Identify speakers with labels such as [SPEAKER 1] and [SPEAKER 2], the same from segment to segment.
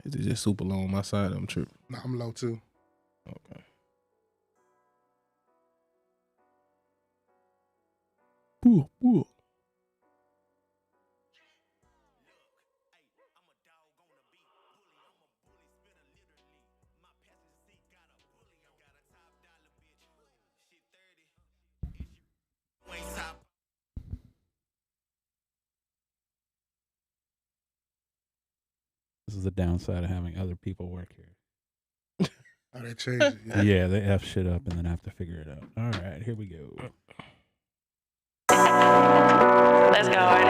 [SPEAKER 1] Is it just super low on my side? I'm tripping.
[SPEAKER 2] Nah, I'm low too.
[SPEAKER 1] Okay. Ooh.
[SPEAKER 3] This is the downside of having other people work here.
[SPEAKER 2] Oh, they changed it. Yeah.
[SPEAKER 3] Yeah, they F shit up and then have to figure it out. All right, here we go.
[SPEAKER 4] Let's go, Artie.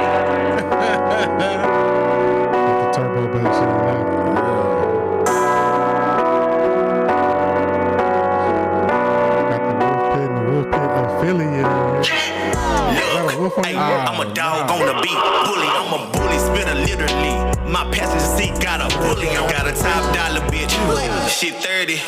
[SPEAKER 2] The turbo bass in there. Got the Wolf Pit affiliate in here.
[SPEAKER 5] I'm a dog on the beat, bully. I'm a bully spitter, literally. My passenger seat got a bully. I got a top dollar bitch. Shit 30,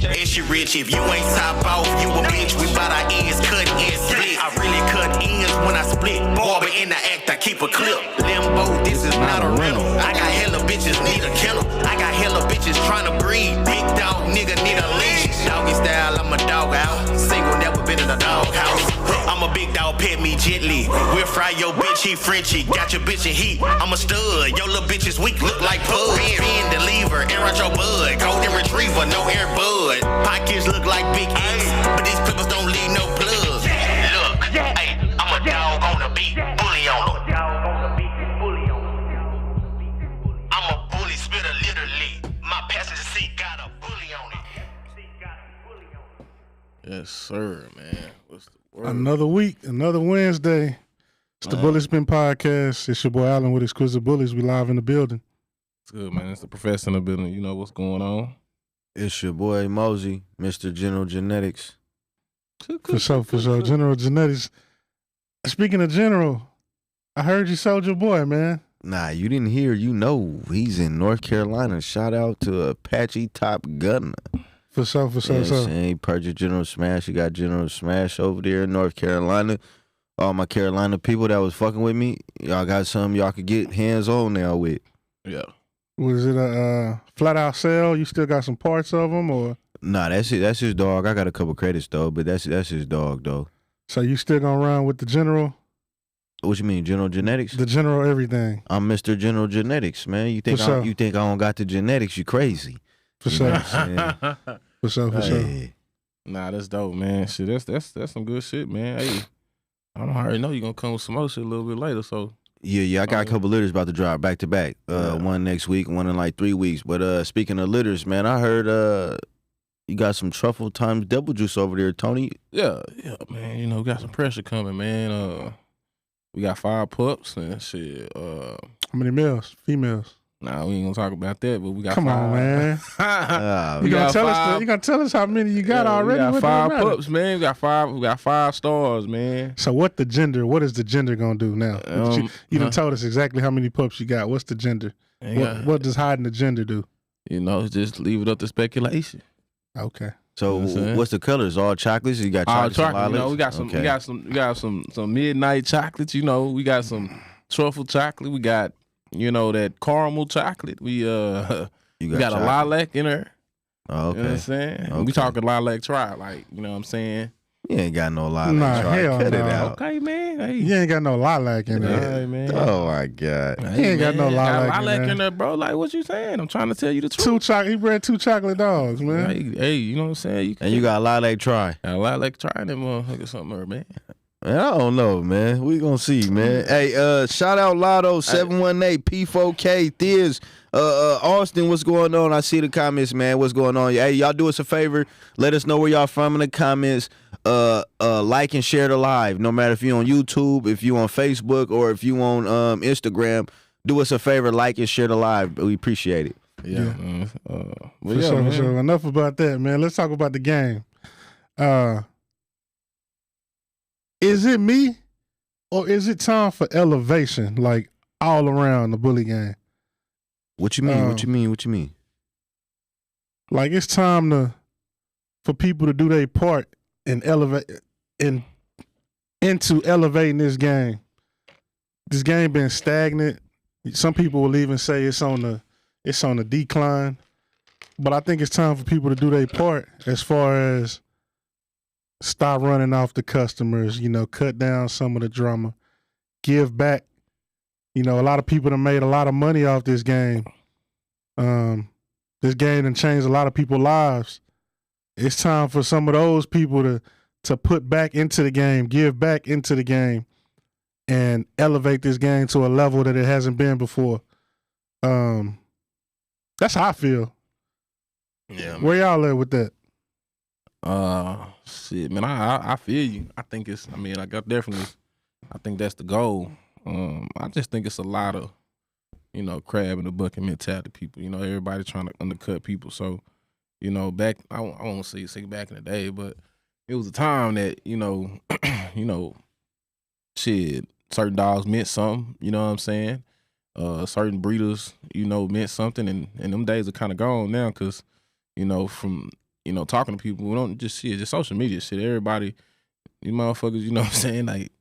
[SPEAKER 5] and she rich. If you ain't top off, you a bitch. We bout our ends cut and split. I really cut ends when I split. Barber in the act, I keep a clip. Limbo, this is not a rental. I got hella bitches need a kennel. I got hella bitches trying to breed. Big dog nigga need a leash. Doggy style, I'm a dog out. Single, never been in a dog house. I'm a big dog, pet me gently. We'll fry your bitch, he Frenchy. Got your bitch in heat, I'm a stud. Your little bitch is weak, look like pud. Being the lever, air out your bud. Golden retriever, no air bud. Pockets look like big X, but these clippers don't leave no plugs. Look, hey, I'm a dog on the beat, bully on them. I'm a bully spitter, literally. My passenger seat got a bully on it.
[SPEAKER 1] Yes, sir, man. What's the word?
[SPEAKER 2] Another week, another Wednesday. It's the Bully Spin Podcast. It's your boy Allen with Exquisite Bullies. We live in the building.
[SPEAKER 1] It's good, man. It's the professor in the building. You know what's going on.
[SPEAKER 6] It's your boy Mosey, Mr. General Genetics.
[SPEAKER 2] For sure. General Genetics. Speaking of General, I heard you sold your boy, man.
[SPEAKER 6] Nah, you didn't hear. You know he's in North Carolina. Shout out to Apache Top Gunner.
[SPEAKER 2] For sure.
[SPEAKER 6] He purchased General Smash. He got General Smash over there in North Carolina. All my Carolina people that was fucking with me, y'all got something y'all could get hands on now with.
[SPEAKER 1] Yeah.
[SPEAKER 2] Was it a flat out sale? You still got some parts of them, or?
[SPEAKER 6] Nah, that's it. That's his dog. I got a couple credits though, but that's his dog though.
[SPEAKER 2] So you still gonna run with the General?
[SPEAKER 6] What you mean, General Genetics?
[SPEAKER 2] The General everything.
[SPEAKER 6] I'm Mr. General Genetics, man. You think
[SPEAKER 2] sure.
[SPEAKER 6] you think I don't got the genetics? You crazy?
[SPEAKER 2] For
[SPEAKER 6] You know
[SPEAKER 2] sure.
[SPEAKER 6] what I'm saying?
[SPEAKER 2] For sure.
[SPEAKER 6] Hey.
[SPEAKER 1] Nah, that's dope, man. Shit, that's some good shit, man. Hey, I already know you're gonna come with some more shit a little bit later, so.
[SPEAKER 6] Yeah, I got a couple litters about to drop back to back. One next week, one in like 3 weeks. But speaking of litters, man, I heard you got some truffle times double juice over there, Tony.
[SPEAKER 1] Yeah, man. You know, we got some pressure coming, man. We got 5 pups and shit.
[SPEAKER 2] How many males? Females?
[SPEAKER 1] Nah, we ain't gonna talk about that, but we got
[SPEAKER 2] Come
[SPEAKER 1] 5.
[SPEAKER 2] on, man.
[SPEAKER 1] We
[SPEAKER 2] You
[SPEAKER 1] got
[SPEAKER 2] gonna tell us how many you got already?
[SPEAKER 1] We got
[SPEAKER 2] What
[SPEAKER 1] 5
[SPEAKER 2] does it matter?
[SPEAKER 1] pups, man. We got 5 stars, man.
[SPEAKER 2] So what is the gender gonna do now? You done told us exactly how many pups you got. What's the gender? What does hiding the gender do?
[SPEAKER 1] You know, just leave it up to speculation.
[SPEAKER 2] Okay.
[SPEAKER 6] So
[SPEAKER 1] You know what I'm saying?
[SPEAKER 6] what's the colors? All chocolates? You got
[SPEAKER 1] All
[SPEAKER 6] chocolates and
[SPEAKER 1] chocolate. You know,
[SPEAKER 6] lilacs?
[SPEAKER 1] we got some midnight chocolates. You know, we got some truffle chocolate. We got, you know, that caramel chocolate. We got a
[SPEAKER 6] chocolate?
[SPEAKER 1] lilac in there.
[SPEAKER 6] Oh, okay.
[SPEAKER 1] You know what I'm saying?
[SPEAKER 6] Okay.
[SPEAKER 1] We talking lilac try, like, you know what I'm saying?
[SPEAKER 6] You ain't got no lilac.
[SPEAKER 2] Nah,
[SPEAKER 6] Try
[SPEAKER 2] hell
[SPEAKER 6] cut it
[SPEAKER 2] no.
[SPEAKER 6] out.
[SPEAKER 1] Okay, man. Hey.
[SPEAKER 2] You ain't got no lilac in there.
[SPEAKER 1] Hey, man.
[SPEAKER 6] Oh my God.
[SPEAKER 2] He ain't got no
[SPEAKER 1] man.
[SPEAKER 2] lilac in
[SPEAKER 1] lilac
[SPEAKER 2] there.
[SPEAKER 1] in there, bro. Like, what you saying? I'm trying to tell you the truth.
[SPEAKER 2] He bred 2 chocolate dogs, man.
[SPEAKER 1] Hey, you know what I'm saying?
[SPEAKER 6] And you got lilac try.
[SPEAKER 1] got lilac trying them motherfuckers something, man.
[SPEAKER 6] Man, I don't know, man. We gonna see, man. Hey, shout out Lotto 718 P4K Thiz. Austin, what's going on? I see the comments, man. What's going on? Hey, y'all do us a favor. Let us know where y'all from in the comments. Like and share the live. No matter if you on YouTube, if you on Facebook, or if you on Instagram, do us a favor. Like and share the live. We appreciate it.
[SPEAKER 1] Yeah.
[SPEAKER 2] For sure. Enough about that, man. Let's talk about the game. Is it me, or is it time for elevation, like all around the bully game?
[SPEAKER 6] What you mean? What you mean?
[SPEAKER 2] Like it's time for people to do their part and elevate into elevating this game. this game been stagnant. Some people will even say it's on the decline. But I think it's time for people to do their part as far as stop running off the customers, cut down some of the drama, give back. A lot of people have made a lot of money off this game. This game done changed a lot of people's lives. It's time for some of those people to put back into the game, give back into the game, and elevate this game to a level that it hasn't been before. That's how I feel.
[SPEAKER 1] Yeah. Man.
[SPEAKER 2] Where y'all at with that?
[SPEAKER 1] Shit, man, I feel you. I think it's. I mean, I think that's the goal. I just think it's a lot of, crab in the bucket mentality. People, everybody trying to undercut people. So, back I won't say back in the day, but it was a time that shit, certain dogs meant something. You know what I'm saying? Certain breeders, meant something, and them days are kind of gone now because. From, talking to people, we don't just see it, just social media shit. Everybody, you motherfuckers, you know what I'm saying? Like,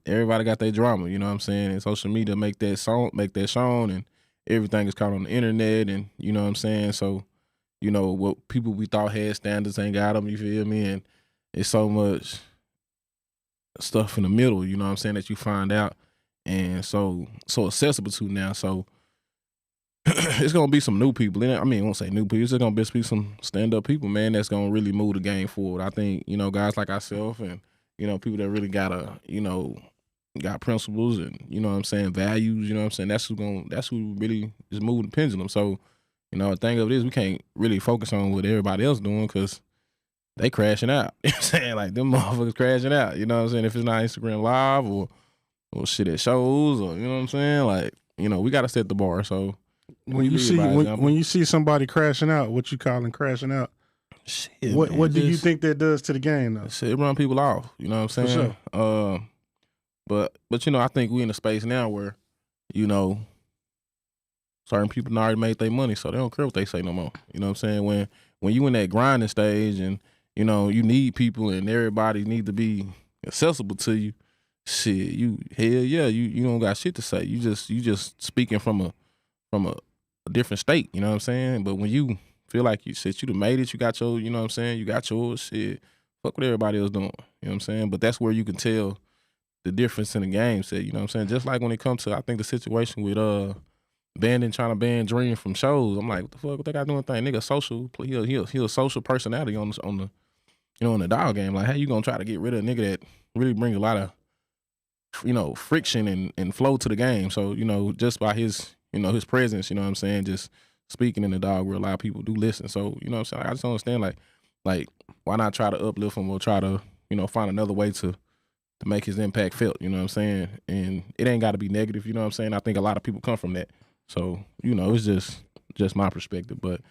[SPEAKER 1] everybody got their drama, you know what I'm saying? And social media make that shown, and everything is caught on the internet, and you know what I'm saying? So, what people we thought had standards ain't got them, you feel me? And it's so much stuff in the middle, you know what I'm saying, that you find out, and so accessible to now, so it's gonna be some new people. I mean, I won't say new people. It's just gonna be some stand-up people, man. That's gonna really move the game forward. I think guys like ourselves and people that really got principles and what I'm saying, values. You know what I'm saying. That's who really is moving the pendulum. So the thing of it is we can't really focus on what everybody else doing because they crashing out. You know what I'm saying, like them motherfuckers crashing out. You know what I'm saying. If it's not Instagram Live or shit at shows or you know what I'm saying, like we gotta set the bar. So.
[SPEAKER 2] When you see somebody crashing out, what you calling crashing out?
[SPEAKER 1] Shit,
[SPEAKER 2] what do you think that does to the game though?
[SPEAKER 1] Shit, it run people off. You know what I'm saying?
[SPEAKER 2] For sure.
[SPEAKER 1] But I think we in a space now where, certain people already made their money, so they don't care what they say no more. You know what I'm saying? When you in that grinding stage and you need people and everybody need to be accessible to you, shit, you don't got shit to say. You just speaking from a different state, you know what I'm saying? But when you feel like you done made it, you got your, you know what I'm saying, you got yours, shit, fuck what everybody else doing, you know what I'm saying? But that's where you can tell the difference in the game, you know what I'm saying? Just like when it comes to, I think the situation with trying to ban Dream from shows, I'm like, what the fuck, what they got doing thing? Nigga social, he a social personality on the in the dog game. Like, how you gonna try to get rid of a nigga that really brings a lot of, friction and flow to the game? So, just by his his presence, you know what I'm saying, just speaking in the dog where a lot of people do listen. So, you know what I'm saying, I just don't understand, like why not try to uplift him or try to, find another way to make his impact felt, you know what I'm saying? And it ain't got to be negative, you know what I'm saying? I think a lot of people come from that. So, it's just my perspective. But,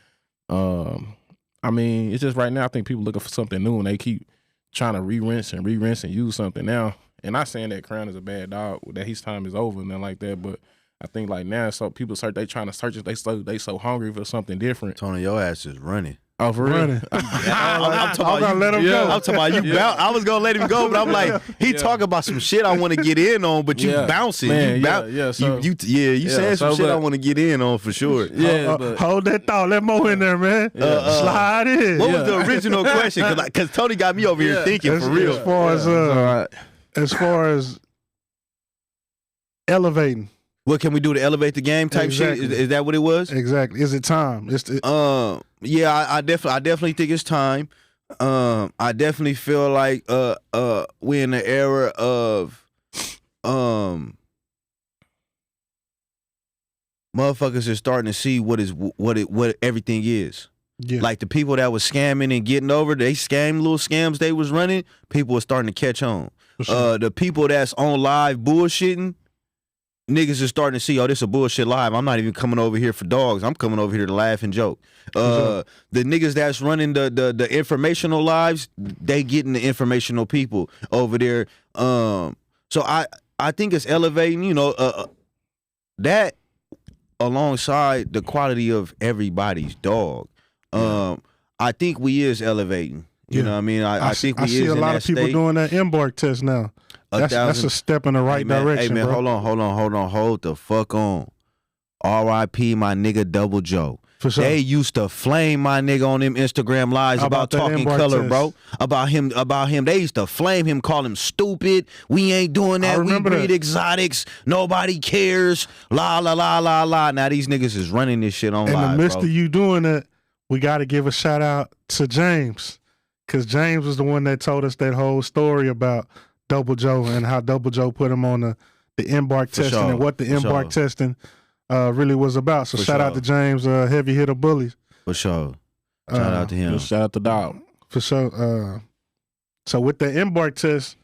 [SPEAKER 1] I mean, it's just right now I think people looking for something new and they keep trying to re-rinse and use something now. And not saying that Crown is a bad dog, that his time is over and nothing like that, but I think like now, so people they trying to search it. They so hungry for something different.
[SPEAKER 6] Tony, your ass is running.
[SPEAKER 1] Oh, for real?
[SPEAKER 6] I'm gonna let him go. I'm talking about you. I was gonna let him go, but I'm like, he talking about some shit I want to get in on, but you bouncing.
[SPEAKER 1] Man,
[SPEAKER 6] so, you saying some shit I want to get in on for sure.
[SPEAKER 2] Yeah, hold that thought. Let Mo in there, man. Slide in.
[SPEAKER 6] What was the original question? Because Tony got me over here thinking for real.
[SPEAKER 2] As far as elevating.
[SPEAKER 6] What can we do to elevate the game type shit? Is that what it was?
[SPEAKER 2] Exactly. Is it time?
[SPEAKER 6] Yeah, I definitely think it's time. I definitely feel like we're in the era of motherfuckers are starting to see what everything is. Yeah. Like the people that was scamming and getting over, they little scams they was running, people were starting to catch on. Sure. The people that's on live bullshitting, niggas are starting to see, oh, this a bullshit live. I'm not even coming over here for dogs. I'm coming over here to laugh and joke. The niggas that's running the informational lives, they getting the informational people over there. So I think it's elevating, that alongside the quality of everybody's dog. I think we is elevating. You know what I mean? I think we
[SPEAKER 2] I see
[SPEAKER 6] is
[SPEAKER 2] a
[SPEAKER 6] in
[SPEAKER 2] lot
[SPEAKER 6] that
[SPEAKER 2] of people
[SPEAKER 6] state.
[SPEAKER 2] doing that embark test now. That's a step in the right direction,
[SPEAKER 6] Hey man,
[SPEAKER 2] bro.
[SPEAKER 6] hold on, hold the fuck on. R.I.P. my nigga Double Joe.
[SPEAKER 2] For sure.
[SPEAKER 6] They used to flame my nigga on them Instagram lives about
[SPEAKER 2] that
[SPEAKER 6] talking
[SPEAKER 2] embark
[SPEAKER 6] color,
[SPEAKER 2] test?
[SPEAKER 6] bro. About him. They used to flame him, call him stupid. We ain't doing that. We
[SPEAKER 2] remember
[SPEAKER 6] breed
[SPEAKER 2] that.
[SPEAKER 6] exotics. Nobody cares. La la la la la. Now these niggas is running this shit on
[SPEAKER 2] In
[SPEAKER 6] live,
[SPEAKER 2] the midst
[SPEAKER 6] bro.
[SPEAKER 2] of you doing that, we got to give a shout out to James, because James was the one that told us that whole story about Double Joe and how Double Joe put him on the embark testing
[SPEAKER 6] sure.
[SPEAKER 2] and what the
[SPEAKER 6] For
[SPEAKER 2] embark
[SPEAKER 6] sure.
[SPEAKER 2] testing really was about. So
[SPEAKER 6] For
[SPEAKER 2] shout out
[SPEAKER 6] sure.
[SPEAKER 2] to James, heavy hitter bullies.
[SPEAKER 6] For sure. Shout out to him.
[SPEAKER 1] Shout out to Dog.
[SPEAKER 2] For sure. So with the embark test,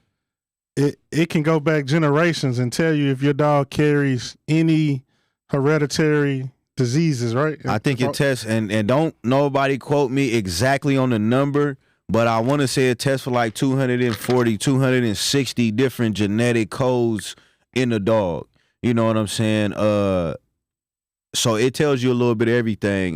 [SPEAKER 2] it can go back generations and tell you if your dog carries any hereditary diseases, right?
[SPEAKER 6] I think it tests, and don't nobody quote me exactly on the number, but I want to say it tests for like 240, 260 different genetic codes in the dog. You know what I'm saying? So it tells you a little bit of everything.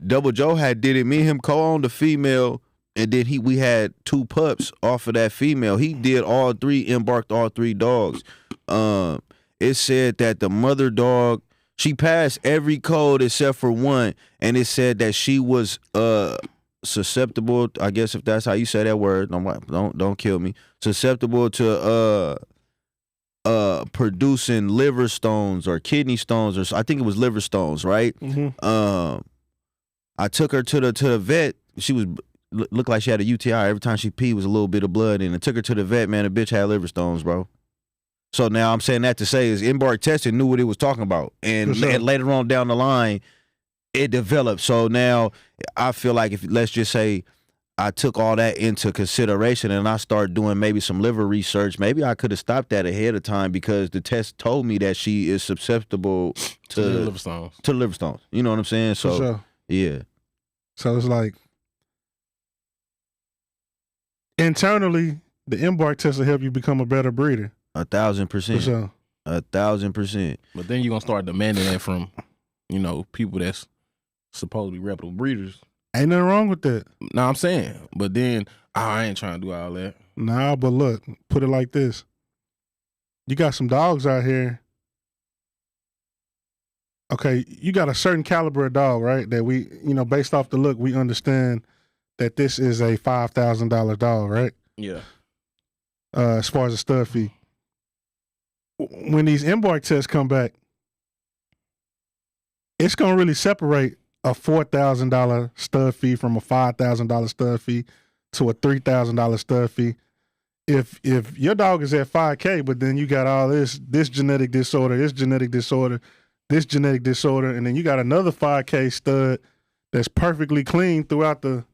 [SPEAKER 6] Double Joe did it. Me and him co-owned the female, and then we had 2 pups off of that female. He did embarked all 3 dogs. It said that the mother dog, she passed every code except for one, and it said that she was susceptible. I guess if that's how you say that word, don't kill me. Susceptible to producing liver stones or kidney stones, or I think it was liver stones, right?
[SPEAKER 2] Mm-hmm.
[SPEAKER 6] I took her to the vet. She looked like she had a UTI. Every time she peed was a little bit of blood in it. Took her to the vet, man. The bitch had liver stones, bro. So now I'm saying that to say is embark testing knew what it was talking about. And later on down the line, it developed. So now I feel like if, let's just say, I took all that into consideration and I started doing maybe some liver research, maybe I could have stopped that ahead of time because the test told me that she is susceptible to
[SPEAKER 1] liver stones.
[SPEAKER 6] To liver stones. You know what I'm saying? So,
[SPEAKER 2] For sure.
[SPEAKER 6] yeah.
[SPEAKER 2] So it's like internally, the embark test will help you become a better breeder.
[SPEAKER 6] 1,000%.
[SPEAKER 2] For sure.
[SPEAKER 6] 1,000%.
[SPEAKER 1] But then you're going to start demanding that from, people that's supposed to be reputable breeders.
[SPEAKER 2] Ain't nothing wrong with that.
[SPEAKER 1] No, I'm saying. But then, I ain't trying to do all that.
[SPEAKER 2] Nah, but look, put it like this. You got some dogs out here. Okay, you got a certain caliber of dog, right? That we, based off the look, we understand that this is a $5,000 dog, right?
[SPEAKER 1] Yeah.
[SPEAKER 2] As far as a stud fee. When these embark tests come back, it's going to really separate a $4,000 stud fee from a $5,000 stud fee to a $3,000 stud fee. If your dog is at $5K, but then you got all this genetic disorder, this genetic disorder, this genetic disorder, and then you got another $5K stud that's perfectly clean throughout the,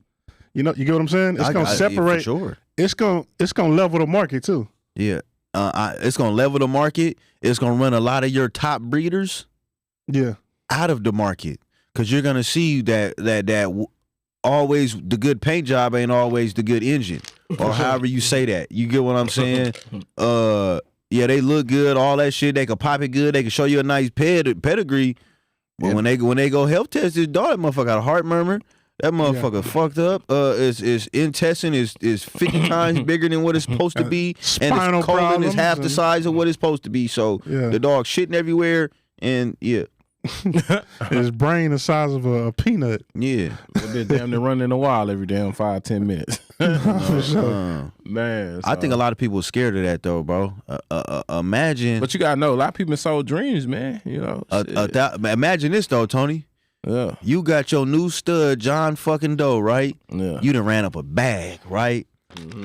[SPEAKER 2] you get what I'm saying? It's going to separate.
[SPEAKER 6] Yeah, for sure.
[SPEAKER 2] It's going to level the market too.
[SPEAKER 6] Yeah. It's going to level the market. It's going to run a lot of your top breeders out of the market. Because you're gonna see that always the good paint job ain't always the good engine, or however you say that. You get what I'm saying? Yeah, they look good, all that shit. They can pop it good. They can show you a nice pedigree. But when they go health test this dog, that motherfucker got a heart murmur. That motherfucker fucked up. His intestine is 50 times bigger than what it's supposed to be, and his colon is half the size of what it's supposed to be. So the dog shitting everywhere, and
[SPEAKER 2] his brain the size of a peanut.
[SPEAKER 6] Yeah.
[SPEAKER 1] They're damn near running in a while every damn 5-10 minutes.
[SPEAKER 2] For sure.
[SPEAKER 1] Man.
[SPEAKER 6] I think a lot of people are scared of that though, bro. Imagine.
[SPEAKER 1] But you gotta know, a lot of people sold dreams, man.
[SPEAKER 6] Imagine this though, Tony.
[SPEAKER 1] Yeah.
[SPEAKER 6] You got your new stud, John fucking Doe, right?
[SPEAKER 1] Yeah.
[SPEAKER 6] You done ran up a bag, right? Mm-hmm.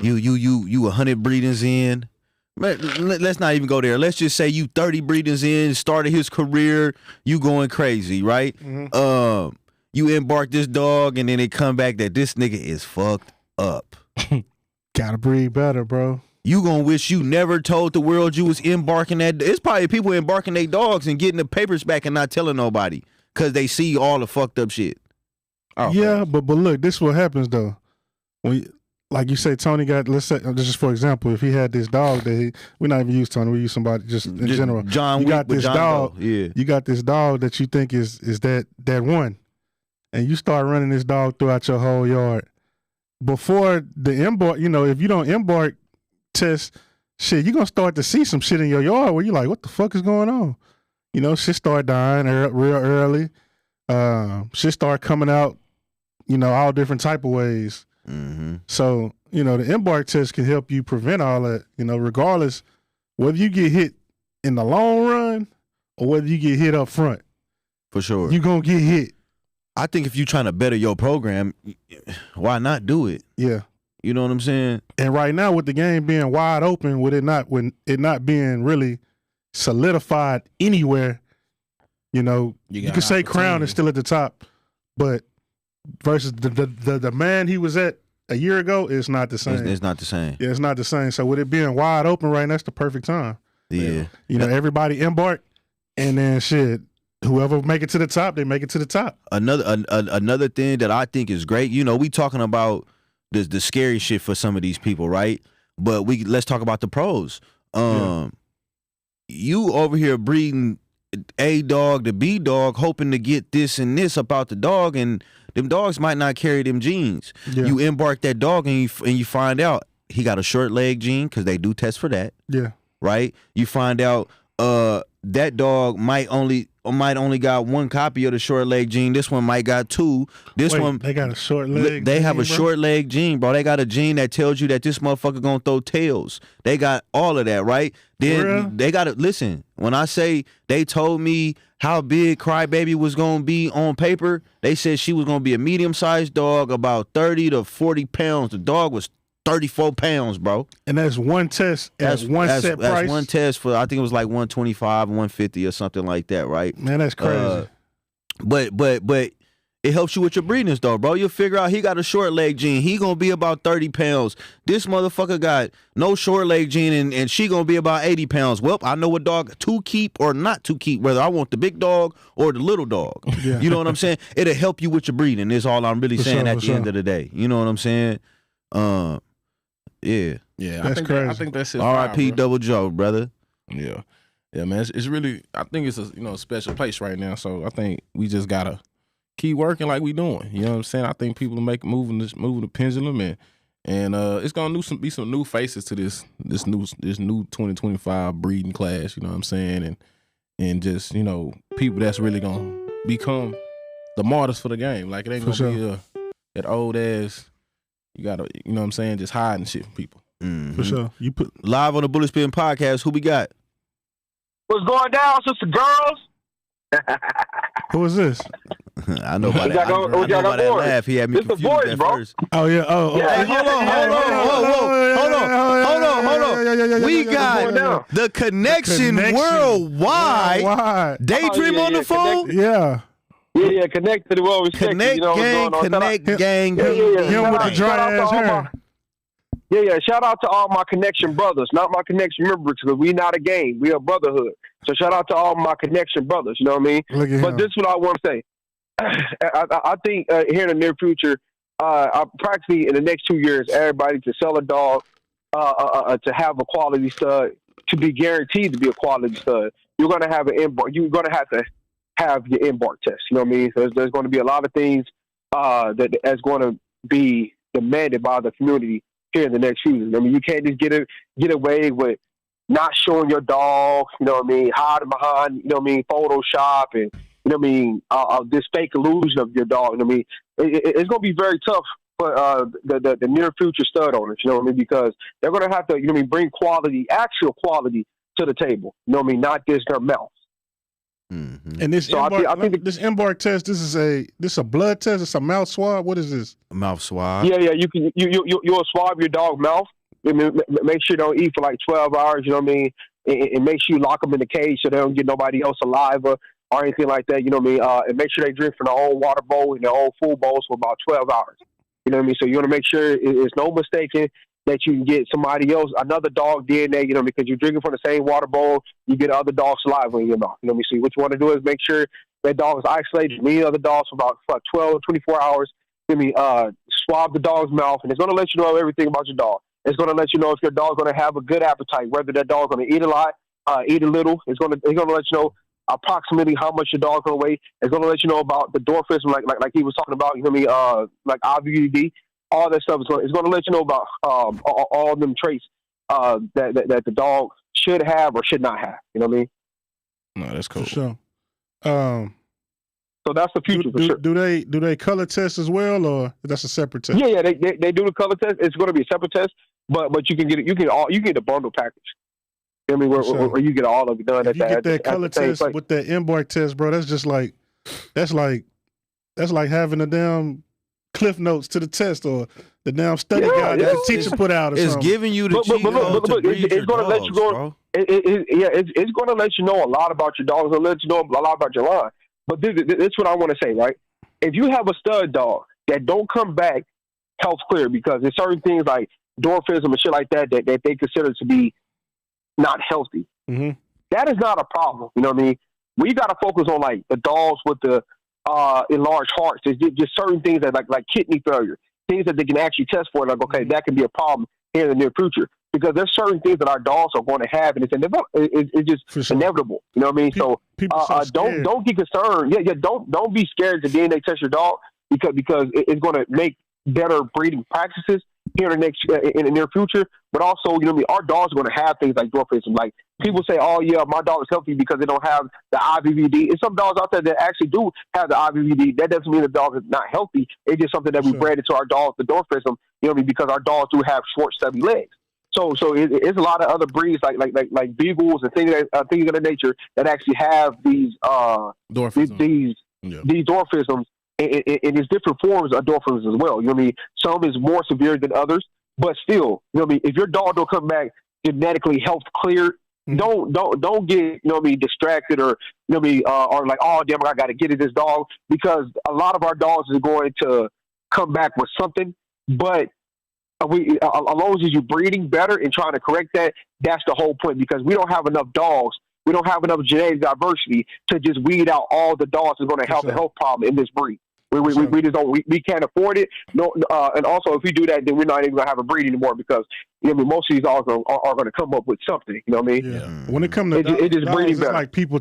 [SPEAKER 6] You 100 breedings in. Let's not even go there. Let's just say you 30 breedings in, started his career, you going crazy, right? Mm-hmm. You embark this dog, and then it come back that this nigga is fucked up.
[SPEAKER 2] Gotta breed better, bro.
[SPEAKER 6] You gonna wish you never told the world you was embarking that. It's probably people embarking their dogs and getting the papers back and not telling nobody because they see all the fucked up shit.
[SPEAKER 2] Oh, yeah, but look, this is what happens though. When like you say, Tony got, let's say, just for example, if he had this dog that we're not even use Tony, we use somebody just in general.
[SPEAKER 6] You got this
[SPEAKER 2] dog.
[SPEAKER 6] Yeah.
[SPEAKER 2] You got this dog that you think is that one, and you start running this dog throughout your whole yard, before the embark, if you don't embark test shit, you're gonna start to see some shit in your yard where you're like, what the fuck is going on? Shit start dying real early. Shit start coming out, all different type of ways.
[SPEAKER 6] Mm-hmm.
[SPEAKER 2] So, the embark test can help you prevent all that, regardless whether you get hit in the long run or whether you get hit up front.
[SPEAKER 6] For sure.
[SPEAKER 2] You're going to get hit.
[SPEAKER 6] I think if you're trying to better your program, why not do it?
[SPEAKER 2] Yeah.
[SPEAKER 6] You know what I'm saying?
[SPEAKER 2] And right now, with the game being wide open, with it not being really solidified anywhere, you can say Crown is still at the top, but versus the man he was at a year ago, it's not the same.
[SPEAKER 6] It's not the same.
[SPEAKER 2] Yeah, it's not the same. So with it being wide open right now, that's the perfect time.
[SPEAKER 6] Yeah.
[SPEAKER 2] Everybody embark, and then shit, whoever make it to the top, they make it to the top.
[SPEAKER 6] Another thing that I think is great, we talking about the scary shit for some of these people, right? But let's talk about the pros. You over here breeding A dog to B dog, hoping to get this and this about the dog, and them dogs might not carry them genes.
[SPEAKER 2] Yeah.
[SPEAKER 6] You embark that dog and you find out he got a short leg gene, because they do test for that.
[SPEAKER 2] Yeah.
[SPEAKER 6] Right? You find out that dog might only got one copy of the short leg gene. This one might got two. They
[SPEAKER 2] got a short leg.
[SPEAKER 6] They have a short leg gene, bro. They got a gene that tells you that this motherfucker gonna throw tails. They got all of that, right? Then they got to listen. When I say they told me how big Crybaby was gonna be on paper, they said she was gonna be a medium-sized dog, about 30 to 40 pounds. The dog was 34 pounds, bro.
[SPEAKER 2] And that's one test at set price?
[SPEAKER 6] That's one test for, I think it was like 125, 150 or something like that, right?
[SPEAKER 2] Man, that's crazy.
[SPEAKER 6] But it helps you with your breeding though, bro. You'll figure out he got a short leg gene. He gonna be about 30 pounds. This motherfucker got no short leg gene and she gonna be about 80 pounds. Well, I know what dog to keep or not to keep, whether I want the big dog or the little dog.
[SPEAKER 2] Yeah.
[SPEAKER 6] You know what I'm saying? It'll help you with your breeding. Is all I'm really saying at the end of the day. You know what I'm saying? Yeah.
[SPEAKER 1] Yeah,
[SPEAKER 2] that's crazy.
[SPEAKER 1] I think that's it.
[SPEAKER 6] R.I.P. Double Joe, brother.
[SPEAKER 1] Yeah. Yeah, man. It's really, I think it's a special place right now. So I think we just gotta keep working like we doing. You know what I'm saying? I think people are moving the pendulum, and it's gonna be some new faces to this new 2025 breeding class. You know what I'm saying? And just people that's really gonna become the martyrs for the game. Like it ain't gonna be that old ass. You gotta, you know what I'm saying, just hiding shit from people.
[SPEAKER 6] Mm-hmm.
[SPEAKER 2] For sure. You put
[SPEAKER 6] live on the Bullet Spittin podcast. Who we got?
[SPEAKER 7] What's going down, sister girls?
[SPEAKER 2] Who is this?
[SPEAKER 6] I know about that. I know about that laugh. He had me confused at first.
[SPEAKER 2] Oh yeah. Oh.
[SPEAKER 6] Hey, hold on. We got the connection worldwide. Daydream on the phone.
[SPEAKER 2] Yeah.
[SPEAKER 7] Yeah, connect to the well respect.
[SPEAKER 6] Connect gang.
[SPEAKER 2] Him with the dry ass hair.
[SPEAKER 7] Yeah. Shout out to all my connection brothers, not my connection members, because we not a gang. We a brotherhood. So shout out to all my connection brothers. You know what I mean? But this is what I want to say. I think here in the near future, practically in the next 2 years, everybody to sell a dog, to have a quality stud, to be guaranteed to be a quality stud, you're going to have an embark. You're going to have your embark test. You know what I mean? So there's going to be a lot of things that's going to be demanded by the community here in the next few years. I mean, you can't just get away with not showing your dog, you know what I mean, hiding behind, you know what I mean, Photoshop and, you know what I mean, this fake illusion of your dog. You know what I mean? It's going to be very tough for the near future stud owners, you know what I mean, because they're going to have to, you know what I mean, bring quality, actual quality to the table. You know what I mean? Not just their mouth.
[SPEAKER 6] Mm-hmm.
[SPEAKER 2] And this
[SPEAKER 7] so I think
[SPEAKER 2] this embark test, this is a blood test. It's a mouth swab. What is this?
[SPEAKER 6] A mouth swab.
[SPEAKER 7] Yeah. You'll swab your dog's mouth. I mean, make sure you don't eat for like 12 hours. You know what I mean? And make sure you lock them in the cage so they don't get nobody else saliva or anything like that. You know what I mean? And make sure they drink from their own water bowl and their own food bowls for about 12 hours. You know what I mean? So you want to make sure it's no mistaking that you can get somebody else, another dog DNA, you know, because you're drinking from the same water bowl, you get other dog's saliva in your mouth. You know what I mean? So what you want to do is make sure that dog is isolated from any other dogs for about 12, 24 hours. You know what I mean? Swab the dog's mouth, and it's going to let you know everything about your dog. It's going to let you know if your dog's going to have a good appetite, whether that dog's going to eat a lot, eat a little. It's going to let you know approximately how much your dog's going to weigh. It's going to let you know about the dwarfism, like he was talking about, you know what I mean, like IVD. all that stuff is going to let you know about all them traits that the dog should have or should not have. You know what I mean?
[SPEAKER 1] No, that's cool.
[SPEAKER 2] For sure.
[SPEAKER 7] So that's the future for sure.
[SPEAKER 2] Do they color test as well, or that's a separate test?
[SPEAKER 7] Yeah, they do the color test. It's going to be a separate test, but you can get it. You get the bundle package. You know what I mean? Where you get all of it done.
[SPEAKER 2] If you get that color test with that embark test, bro, that's just like that's like having the damn cliff notes to the test or the damn study guide that the teacher put out. Or
[SPEAKER 6] it's
[SPEAKER 2] something.
[SPEAKER 6] giving you the cheat code to breed
[SPEAKER 7] it's going to let you go. It's going to let you know a lot about your dogs. It'll let you know a lot about your line. But this is what I want to say, right? If you have a stud dog that don't come back health clear because there's certain things like dwarfism and shit like that they consider to be not healthy, that is not a problem. You know what I mean? We got to focus on like the dogs with the enlarged hearts. There's just certain things that like kidney failure, things that they can actually test for. Like, okay, that can be a problem here in the near future because there's certain things that our dogs are going to have, and it's just inevitable. You know what I mean? So don't get concerned. Yeah. Don't be scared to DNA test your dog because it's going to make better breeding practices here in the near future. But also, you know what I mean, our dogs are going to have things like dwarfism. Like people say, oh yeah, my dog is healthy because they don't have the IVVD. And some dogs out there that actually do have the IVVD. That doesn't mean the dog is not healthy. It's just something that we bred into our dogs, the dwarfism. You know what I mean? Because our dogs do have short, stubby legs. So it's a lot of other breeds like beagles and things of that nature that actually have these dwarfisms. These dwarfisms. And there's different forms of dwarfisms as well. You know what I mean? Some is more severe than others, but still, you know what I mean? If your dog don't come back genetically health cleared, don't get, you know what I mean, distracted or, you know what I mean, or like, oh damn, I got to get at this dog, because a lot of our dogs are going to come back with something, but as long as you're breeding better and trying to correct that, that's the whole point, because we don't have enough dogs. We don't have enough genetic diversity to just weed out all the dogs that are going to have a health problem in this breed. We just don't. We can't afford it. No, and also if we do that, then we're not even gonna have a breed anymore, because you know most of these dogs are going to come up with something. You know what I mean?
[SPEAKER 2] Yeah. When it comes to dogs, it's like people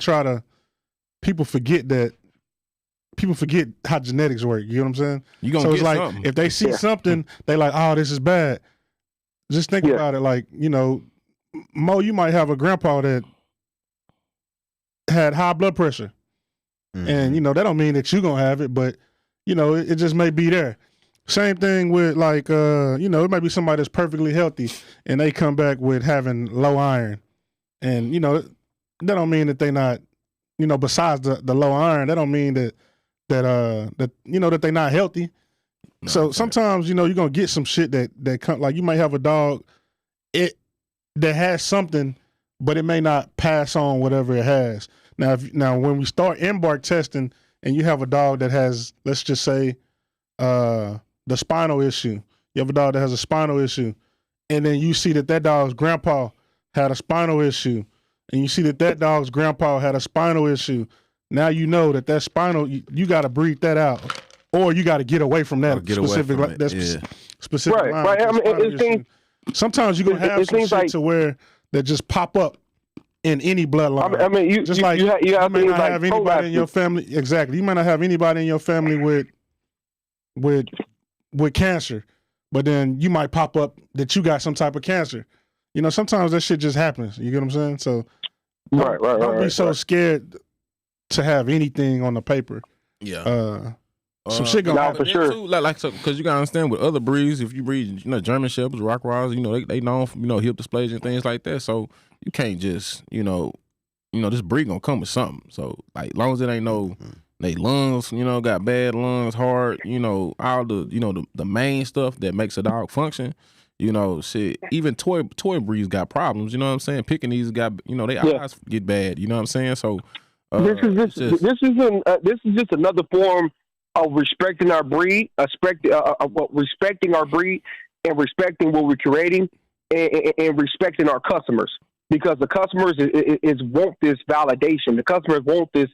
[SPEAKER 2] forget how genetics work. You know what I'm saying?
[SPEAKER 1] So
[SPEAKER 2] it's like
[SPEAKER 1] something.
[SPEAKER 2] if they see something, they like, oh, this is bad. Just think about it. Like, you know, Mo, you might have a grandpa that had high blood pressure, and you know that don't mean that you're gonna have it, but you know, it just may be there. Same thing with like, you know, it might be somebody that's perfectly healthy and they come back with having low iron. And, you know, that don't mean that they not, you know, besides the low iron, that don't mean that you know, that they not healthy. No, so sometimes, you know, you're going to get some shit that come, like you might have a dog that has something, but it may not pass on whatever it has. Now when we start embark testing, and you have a dog that has, let's just say, the spinal issue. You have a dog that has a spinal issue, and then you see that dog's grandpa had a spinal issue, and you see that dog's grandpa had a spinal issue. Now you know that spinal, you got to breed that out, or you got to get away from that specific line.
[SPEAKER 7] Right. I mean,
[SPEAKER 2] sometimes you're going to have some shit like, to where that just pop up in any bloodline.
[SPEAKER 7] I mean, you
[SPEAKER 2] may not have anybody in your family. Exactly. You might not have anybody in your family with cancer, but then you might pop up that you got some type of cancer. You know, sometimes that shit just happens. You get what I'm saying? So don't be so scared to have anything on the paper.
[SPEAKER 1] Yeah.
[SPEAKER 2] Some shit gonna happen
[SPEAKER 7] for sure.
[SPEAKER 1] Too, because you gotta understand with other breeds, if you breed, you know, German Shepherds, Rottweilers, you know, they known for, you know, hip dysplasia and things like that. So you can't just, you know, this breed gonna come with something. So like, long as it ain't no, they lungs, you know, got bad lungs, heart, you know, all the, you know, the main stuff that makes a dog function. You know, shit. Even toy breeds got problems. You know what I'm saying? Pekingese got, you know, their eyes get bad. You know what I'm saying? So
[SPEAKER 7] this is just another form of respecting our breed, respecting our breed, and respecting what we're creating, and respecting our customers, because the customers is want this validation. The customers want this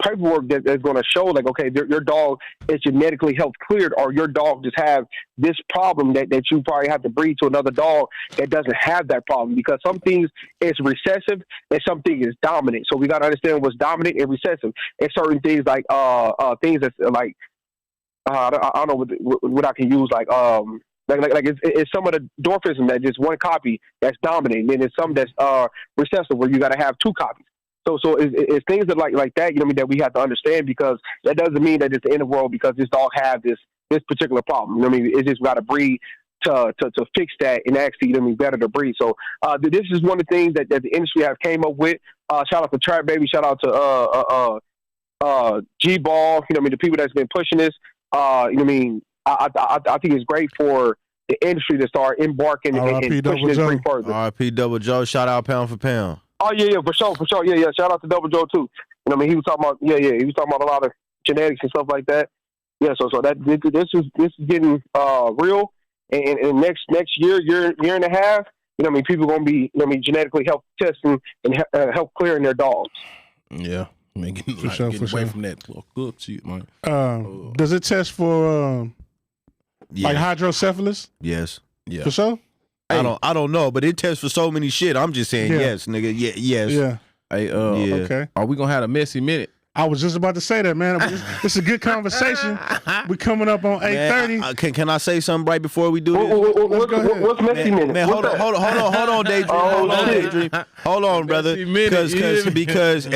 [SPEAKER 7] paperwork that's going to show, like, okay, your dog is genetically health cleared, or your dog just have this problem that you probably have to breed to another dog that doesn't have that problem, because some things is recessive and some things is dominant. So we got to understand what's dominant and recessive, and certain things like things that's like I don't know what I can use like it's some of the dwarfism that just one copy that's dominating, and it's some that's recessive where you got to have 2 copies. So it's things that like that, you know what I mean, that we have to understand, because that doesn't mean that it's the end of the world because this dog have this particular problem. You know what I mean? It's just got to breed to fix that and actually, you know what I mean, better to breed. So this is one of the things that the industry have came up with. Shout out to Trap Baby. Shout out to G Ball. You know what I mean? The people that's been pushing this. You know what I mean? I think it's great for the industry to start embarking and pushing this thing further.
[SPEAKER 6] R.I.P. Double Joe. Shout out Pound for Pound.
[SPEAKER 7] Oh yeah, for sure. Yeah. Shout out to Double Joe too. You know what I mean? He was talking about he was talking about a lot of genetics and stuff like that. Yeah, so that this is getting real, and next year and a half, you know what I mean, people are gonna be, you know what I mean, genetically help testing and help clearing their dogs.
[SPEAKER 1] Yeah, I mean, getting away from that good shit, man.
[SPEAKER 2] Does it test for like hydrocephalus?
[SPEAKER 6] Yes.
[SPEAKER 1] Yeah.
[SPEAKER 2] For sure.
[SPEAKER 6] I don't know, but it tests for so many shit. I'm just saying yes, nigga. Yes.
[SPEAKER 2] Yeah.
[SPEAKER 1] Hey,
[SPEAKER 2] okay.
[SPEAKER 1] Are we gonna have a messy minute?
[SPEAKER 2] I was just about to say that, man. It's a good conversation. We coming up on 8:30.
[SPEAKER 6] Can I say something right before we do this?
[SPEAKER 7] What's messy minute?
[SPEAKER 6] Man, hold on, Daydream. Hold on, brother. Because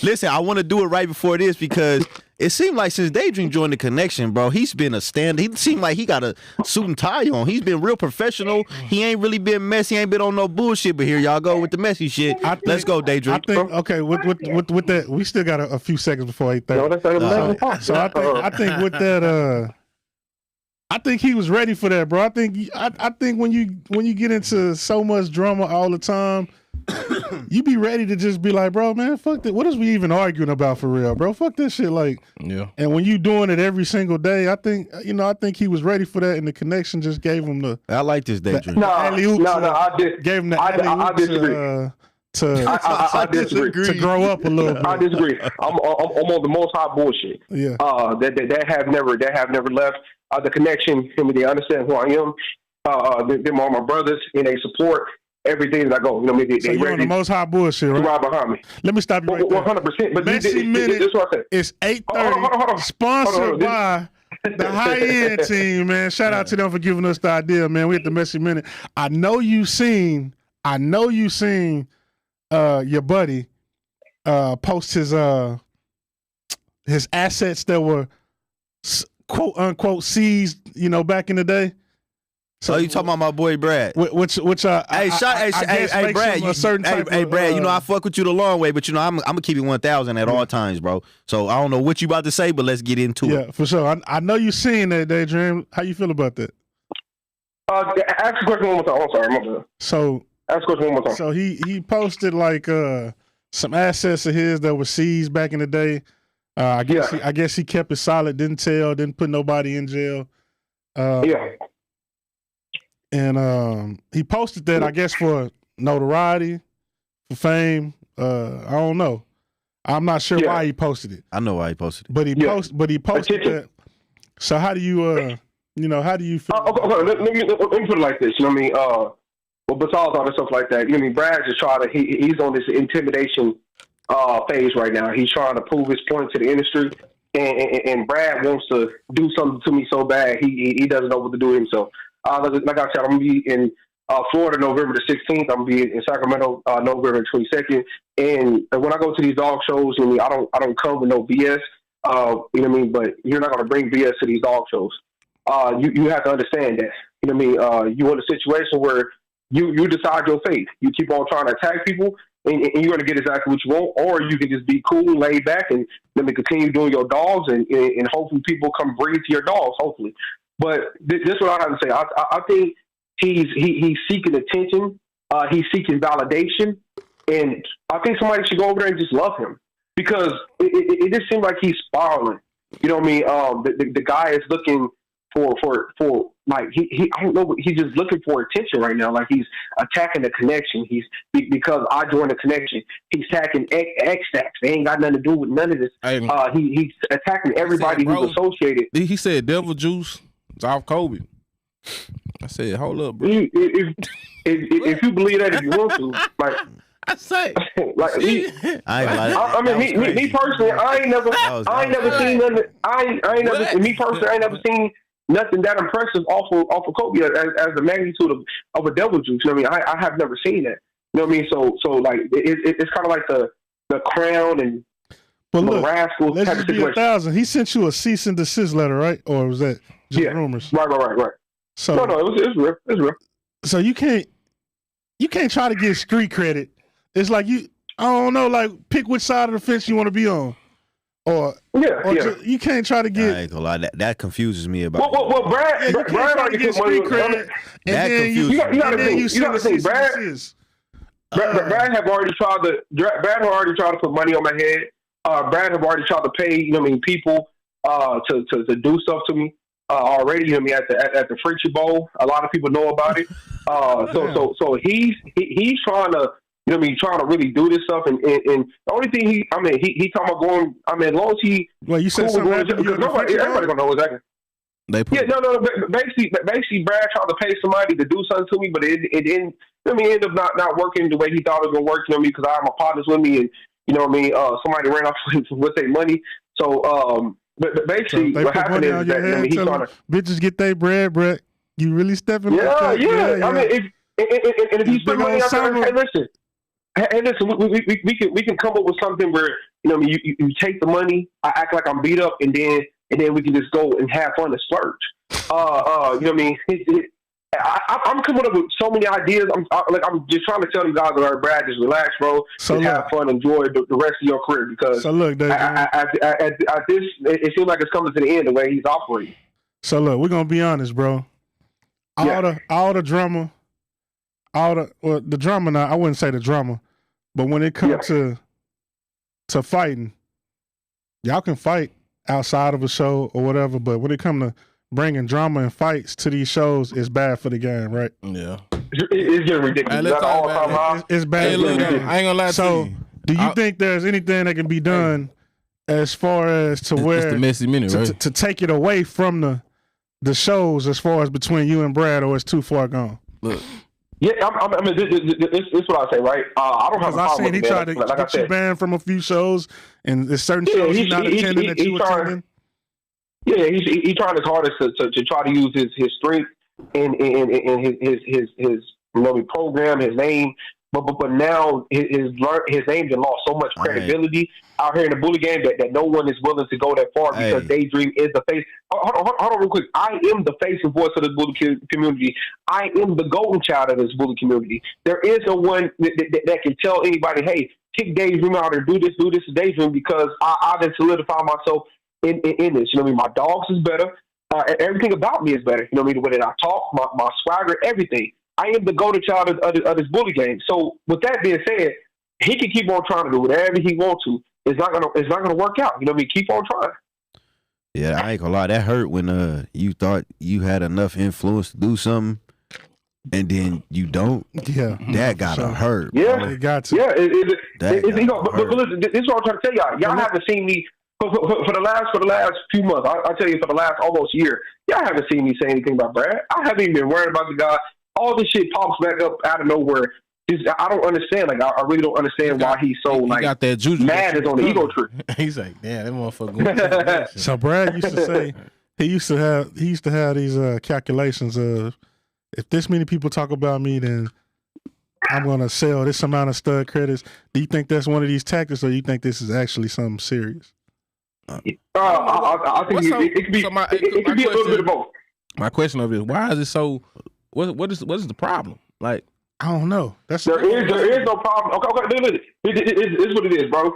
[SPEAKER 6] listen, I want to do it right before this because it seemed like since Daydream joined the connection, bro, he's been a stand. He seemed like he got a suit and tie on. He's been real professional. He ain't really been messy. He ain't been on no bullshit. But here y'all go with the messy shit. Let's go, Daydream.
[SPEAKER 2] I think with that, we still got a few seconds before 8:30. So I think with that, I think he was ready for that, bro. I think when you get into so much drama all the time, you be ready to just be like, bro, man, fuck that. What is we even arguing about for real, bro? Fuck this shit, like.
[SPEAKER 1] Yeah.
[SPEAKER 2] And when you doing it every single day, I think he was ready for that, and the connection just gave him the.
[SPEAKER 6] I like this Daydream.
[SPEAKER 7] I disagree.
[SPEAKER 2] I disagree. To grow up a little bit.
[SPEAKER 7] I disagree. I'm on the most hot bullshit.
[SPEAKER 2] Yeah.
[SPEAKER 7] That have never left. The connection. I mean, they understand who I am. Them are my brothers, and they support everything that I go. You know,
[SPEAKER 2] so you're on the most hot bullshit, right?
[SPEAKER 7] Right behind me.
[SPEAKER 2] Let me stop you right there.
[SPEAKER 7] 100%. But
[SPEAKER 2] Messy Minute.
[SPEAKER 7] This is what I said.
[SPEAKER 2] It's 8:30. Sponsored by the High End Team, man. Shout out to them for giving us the idea, man. We at the Messy Minute. I know you seen your buddy post his assets that were quote unquote seized, you know, back in the day.
[SPEAKER 6] So you talking about my boy Brad?
[SPEAKER 2] Which Brad,
[SPEAKER 6] Brad, you know I fuck with you the long way, but you know I'm gonna keep it 1,000 at all times, bro. So I don't know what you about to say, but let's get into it.
[SPEAKER 2] Yeah, for sure. I know you seen that, Daydream. How you feel about that?
[SPEAKER 7] Ask the question one more time. I'm sorry, my bad.
[SPEAKER 2] So
[SPEAKER 7] ask the question one more time.
[SPEAKER 2] So he posted like some assets of his that were seized back in the day. I guess he kept it solid, didn't put nobody in jail. And he posted that, I guess, for notoriety, for fame. I don't know. I'm not sure why he posted it.
[SPEAKER 6] I know why he posted it.
[SPEAKER 2] But he posted that. So how do you how do you feel?
[SPEAKER 7] Okay, let me put it like this. You know what I mean? Well, besides all this stuff like that, you know what I mean? Brad just he's on this intimidation phase right now. He's trying to prove his point to the industry. And Brad wants to do something to me so bad, he doesn't know what to do with himself. Like I said, I'm going to be in Florida November the 16th. I'm going to be in Sacramento November 22nd. And when I go to these dog shows, you know, I don't come with no BS. You know what I mean? But you're not going to bring BS to these dog shows. You have to understand that. You know what I mean? You're in a situation where you decide your fate. You keep on trying to attack people, and you're going to get exactly what you want, or you can just be cool, laid back, and let me continue doing your dogs, and hopefully people come breed to your dogs, hopefully. But this is what I have to say. I think he's seeking attention. He's seeking validation. And I think somebody should go over there and just love him. Because it just seems like he's spiraling. You know what I mean? The guy is looking for like, I don't know, he's just looking for attention right now. Like, he's attacking the connection. Because I joined the connection. He's attacking X-Stacks. They ain't got nothing to do with none of this. He's attacking everybody who's associated.
[SPEAKER 1] He said devil juice. It's off Kobe. I said, hold up, bro.
[SPEAKER 7] If you believe that, if you want to, like,
[SPEAKER 1] I say,
[SPEAKER 7] like I mean, me personally, I ain't never seen nothing. I ain't never. Me personally, I ain't never seen nothing that impressive off of Kobe as the magnitude of a double juice. You know what I mean? I have never seen that. You know what I mean? So like it's kind of like the Crown and Rascals
[SPEAKER 2] let's
[SPEAKER 7] type of
[SPEAKER 2] just be
[SPEAKER 7] situation.
[SPEAKER 2] 1,000. He sent you a cease and desist letter, right? Or was that just rumors?
[SPEAKER 7] Right. So no, it's real. It's real.
[SPEAKER 2] So you can't try to get street credit. It's like I don't know, like pick which side of the fence you want to be on. Or you can't try to get.
[SPEAKER 6] I ain't gonna lie, that confuses me about.
[SPEAKER 7] Well, Brad already
[SPEAKER 2] get street credit.
[SPEAKER 6] That confuses me.
[SPEAKER 7] You gotta think, Brad have already tried to put money on my head. Brad have already tried to pay, people to do stuff to me already. At the Frenchie Bowl, a lot of people know about it. So he's trying to, trying to really do this stuff. And the only thing he talking about going. As long as he.
[SPEAKER 2] Well, you said something.
[SPEAKER 7] Everybody gonna know exactly. Basically, Brad tried to pay somebody to do something to me, but it didn't. Ended up not working the way he thought it was gonna work. Because I have my partners with me, and somebody ran off with their money. So, but basically, what happened is that he's trying to
[SPEAKER 2] bitches get their bread, Brett. You really stepping?
[SPEAKER 7] Yeah. I mean, if you spend money, hey, listen, we can come up with something where you take the money, I act like I'm beat up, and then we can just go and have fun and splurge. You know what I mean? I'm coming up with so many ideas. I'm just trying to tell you guys, Brad, just relax, bro. Just have fun, enjoy the rest of your career. Because at this, it seems like it's coming to the end the way he's operating.
[SPEAKER 2] So look, we're gonna be honest, bro. All the drama, the drama. Now I wouldn't say the drama, but when it comes to fighting, y'all can fight outside of a show or whatever. But when it comes to bringing drama and fights to these shows, it's bad for the game, right?
[SPEAKER 1] Yeah,
[SPEAKER 7] it's getting ridiculous.
[SPEAKER 2] It's bad.
[SPEAKER 1] Hey, look, I ain't gonna lie to you.
[SPEAKER 2] Do you think there's anything that can be done as far as to where
[SPEAKER 1] it's the messy minute, right?
[SPEAKER 2] to take it away from the shows as far as between you and Brad, or it's too far gone?
[SPEAKER 1] Look.
[SPEAKER 7] Yeah, I mean, this is what I say, right? I don't have a problem with
[SPEAKER 2] he tried to get you banned from a few shows, and there's certain shows he's not attending that you attending.
[SPEAKER 7] Yeah, he's trying his hardest to try to use his strength and his program, his name. But now his name has lost so much credibility out here in the bully game that no one is willing to go that far because Daydream is the face. Hold on real quick. I am the face and voice of this bully community. I am the golden child of this bully community. There is no one that can tell anybody, hey, kick Daydream out or do this to Daydream, because I then solidify myself in this. You know what I mean? My dogs is better. Everything about me is better. You know what I mean? The way that I talk, my swagger, everything. I am the golden child of this bully game. So with that being said, he can keep on trying to do whatever he wants to. It's not gonna work out. You know what I mean? Keep on trying.
[SPEAKER 6] Yeah, I ain't gonna lie. That hurt when you thought you had enough influence to do something, and then you don't.
[SPEAKER 2] Yeah,
[SPEAKER 6] that gotta hurt.
[SPEAKER 7] Yeah,
[SPEAKER 6] bro.
[SPEAKER 2] It got to.
[SPEAKER 7] Yeah, but listen, this is what I'm trying to tell y'all. Y'all haven't seen me for the last few months. I tell you, for the last almost year, y'all haven't seen me say anything about Brad. I haven't even been worried about the guy. All this shit pops back up out of nowhere. I don't understand. Like, I really don't understand why he's so
[SPEAKER 1] got that juju
[SPEAKER 7] mad is on the ego trip.
[SPEAKER 1] He's like, damn, that motherfucker.
[SPEAKER 2] So Brad used to say he used to have these calculations of, if this many people talk about me, then I'm gonna sell this amount of stud credits. Do you think that's one of these tactics, or do you think this is actually something serious?
[SPEAKER 7] I think it could be. It could be a little bit of both.
[SPEAKER 1] My question of it is, why is it so? What is the problem? Like,
[SPEAKER 2] I don't know.
[SPEAKER 7] There is no problem. Okay, it's what it is, bro.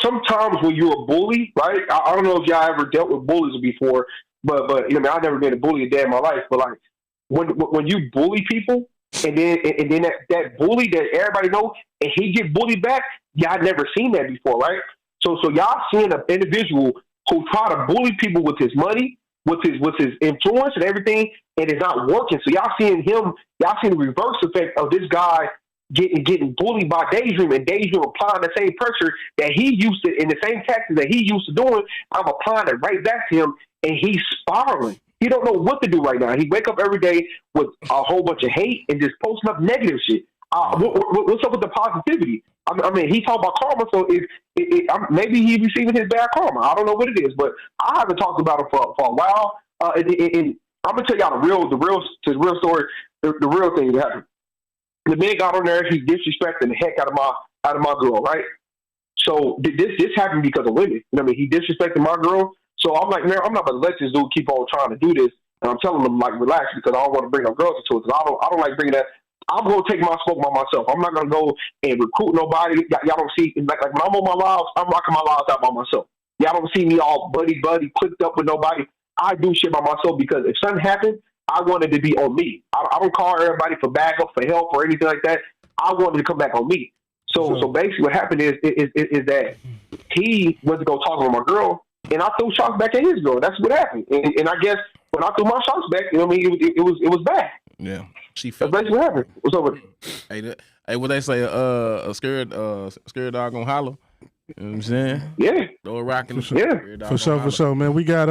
[SPEAKER 7] Sometimes when you're a bully, right? I don't know if y'all ever dealt with bullies before, but I've never been a bully a day in my life. But like when you bully people, and then that bully that everybody knows, and he get bullied back, y'all never seen that before, right? So y'all seeing an individual who try to bully people with his money, with his influence and everything, and it's not working. So y'all seeing the reverse effect of this guy getting bullied by Daydream, and Daydream applying the same pressure that he used to, in the same tactics that he used to doing. I'm applying it right back to him, and he's spiraling. He don't know what to do right now. He wake up every day with a whole bunch of hate and just posting up negative shit. What's up with the positivity? I mean, he talked about karma, so maybe he's receiving his bad karma. I don't know what it is, but I haven't talked about it for a while. And I'm gonna tell y'all the real story, the real thing that happened. The man got on there, he's disrespecting the heck out of my girl, right? So this happened because of women. You know what I mean? He disrespected my girl. So I'm like, man, I'm not gonna let this dude keep on trying to do this. And I'm telling him, like, relax, because I don't want to bring no girls into it. Because I don't like bringing that. I'm going to take my smoke by myself. I'm not going to go and recruit nobody. Y'all don't see, like when I'm on my lives, I'm rocking my lives out by myself. Y'all don't see me all buddy, clicked up with nobody. I do shit by myself because if something happens, I want it to be on me. I don't call everybody for backup, for help, or anything like that. I wanted to come back on me. So basically what happened is that he went to go talk with my girl, and I threw shots back at his girl. That's what happened. And I guess when I threw my shots back, you know what I mean, it was bad.
[SPEAKER 1] Yeah. She felt
[SPEAKER 7] that's basically what happened. What's up with it?
[SPEAKER 1] Hey, what they say, a scared dog gonna holler. You know what I'm saying?
[SPEAKER 7] Yeah.
[SPEAKER 1] Throw a rock in the
[SPEAKER 7] yeah.
[SPEAKER 2] For sure, man. We got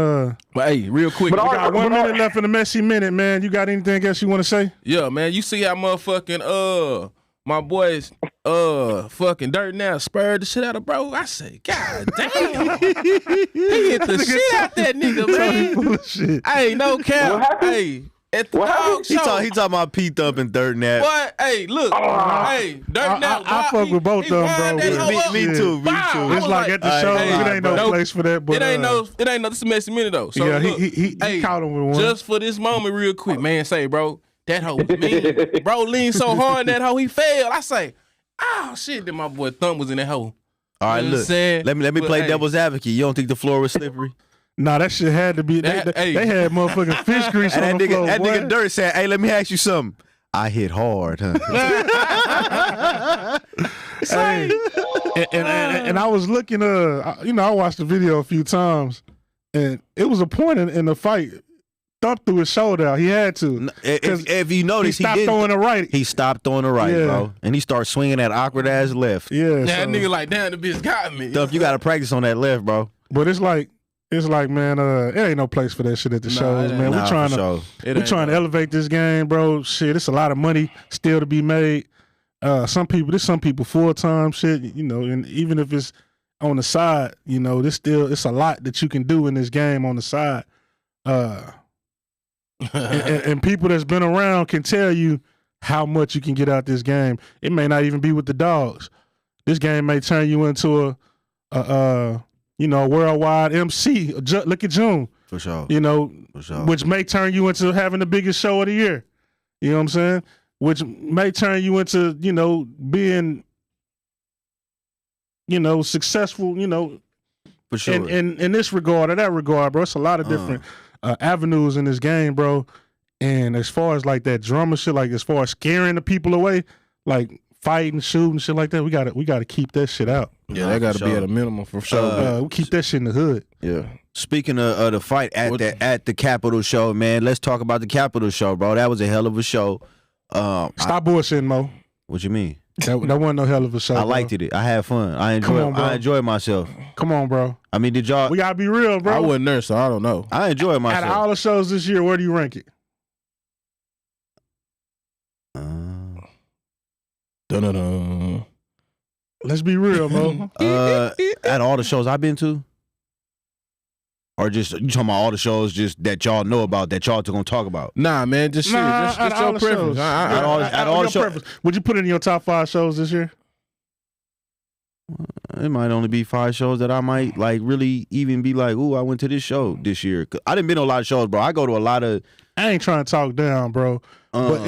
[SPEAKER 1] But hey, real quick,
[SPEAKER 2] we got 1 minute left in the messy minute, man. You got anything else you want to say?
[SPEAKER 1] Yeah, man. You see how motherfucking my boys fucking Dirt Now spurred the shit out of bro. I say, God damn. He hit the shit out that nigga, man.
[SPEAKER 2] Shit.
[SPEAKER 1] Hey, no cap. Hey. At the dog show.
[SPEAKER 6] He talking about P thumping Dirt Nap.
[SPEAKER 1] What? Hey, look. Hey, Dirt Nap.
[SPEAKER 2] I fuck with both of them, bro.
[SPEAKER 6] Me too.
[SPEAKER 2] It's like at the show, it ain't no place for that. But
[SPEAKER 1] it ain't no. This is a messy minute though. So
[SPEAKER 2] yeah,
[SPEAKER 1] look,
[SPEAKER 2] he caught him with one.
[SPEAKER 1] Just for this moment, real quick, man. Say, bro, that hoe was mean. Bro leaned so hard that hoe he failed. I say, oh shit, then my boy Thumb was in that hoe.
[SPEAKER 6] All right, look. Let me play devil's advocate. You don't think the floor was slippery?
[SPEAKER 2] Nah, that shit had to be. They had motherfucking fish grease on the floor.
[SPEAKER 6] That nigga Dirt said, "Hey, let me ask you something. I hit hard, huh?"
[SPEAKER 2] Hey, and I was looking. I watched the video a few times, and it was a point in the fight. Thump threw his shoulder out. He had to.
[SPEAKER 6] If you notice,
[SPEAKER 2] he stopped throwing the right.
[SPEAKER 6] He stopped throwing the right, bro, and he started swinging that awkward ass left.
[SPEAKER 2] Yeah,
[SPEAKER 1] that nigga like, damn, the bitch got me.
[SPEAKER 6] Thump, you got to practice on that left, bro.
[SPEAKER 2] But it's like, man, it ain't no place for that shit at the shows, man. We're trying to elevate this game, bro. Shit, it's a lot of money still to be made. Some people full time shit, you know, and even if it's on the side, you know, it's a lot that you can do in this game on the side. And people that's been around can tell you how much you can get out this game. It may not even be with the dogs. This game may turn you into a worldwide MC. Look at June.
[SPEAKER 6] For sure.
[SPEAKER 2] You know,
[SPEAKER 6] for sure.
[SPEAKER 2] Which may turn you into having the biggest show of the year. You know what I'm saying? Which may turn you into, you know, being, you know, successful, you know.
[SPEAKER 6] For sure.
[SPEAKER 2] In this regard or that regard, bro. It's a lot of different avenues in this game, bro. And as far as like that drama shit, like as far as scaring the people away, like fighting, shooting, shit like that, we gotta keep that shit out.
[SPEAKER 1] Yeah, that gotta be at a minimum for sure.
[SPEAKER 2] We keep that shit in the hood.
[SPEAKER 1] Yeah.
[SPEAKER 6] Speaking of the fight at the Capitol show, man, let's talk about the Capitol show, bro. That was a hell of a show.
[SPEAKER 2] Stop bullshitting, Mo.
[SPEAKER 6] What you mean?
[SPEAKER 2] That wasn't no hell of a show.
[SPEAKER 6] I liked it. I had fun. I enjoyed myself.
[SPEAKER 2] Come on, bro.
[SPEAKER 6] I mean, did y'all?
[SPEAKER 2] We gotta be real, bro.
[SPEAKER 1] I wasn't there, so I don't know.
[SPEAKER 6] I enjoyed myself.
[SPEAKER 2] Out of all the shows this year, where do you rank it?
[SPEAKER 1] Dun-dun-dun.
[SPEAKER 2] Let's be real, Mo.
[SPEAKER 6] At all the shows I've been to, or just you talking about all the shows just that y'all know about that y'all gonna talk about?
[SPEAKER 1] Nah, man, just shit. Just your preference.
[SPEAKER 6] At all the shows.
[SPEAKER 2] Would you put it in your top 5 shows this year?
[SPEAKER 6] It might only be 5 shows that I might like really even be like, ooh, I went to this show this year. I didn't been to a lot of shows, bro. I go to a lot of.
[SPEAKER 2] I ain't trying to talk down, bro, but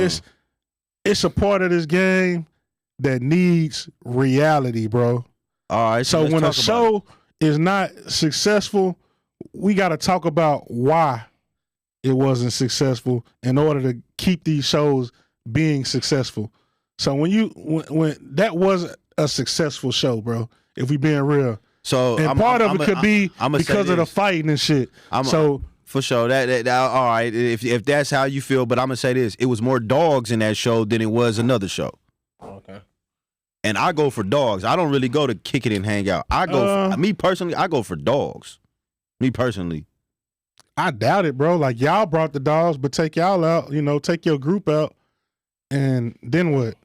[SPEAKER 2] it's a part of this game that needs reality, bro.
[SPEAKER 6] All right.
[SPEAKER 2] So when a show is not successful, we got to talk about why it wasn't successful in order to keep these shows being successful. So when that wasn't a successful show, bro, if we being real.
[SPEAKER 6] So
[SPEAKER 2] and part of it could be because of the fighting and shit.
[SPEAKER 6] For sure, that all right. If that's how you feel, but I'm gonna say this: it was more dogs in that show than it was another show.
[SPEAKER 1] Okay.
[SPEAKER 6] And I go for dogs. I don't really go to kick it and hang out. I go me personally. I go for dogs. Me personally.
[SPEAKER 2] I doubt it, bro. Like y'all brought the dogs, but take y'all out. You know, take your group out, and then what?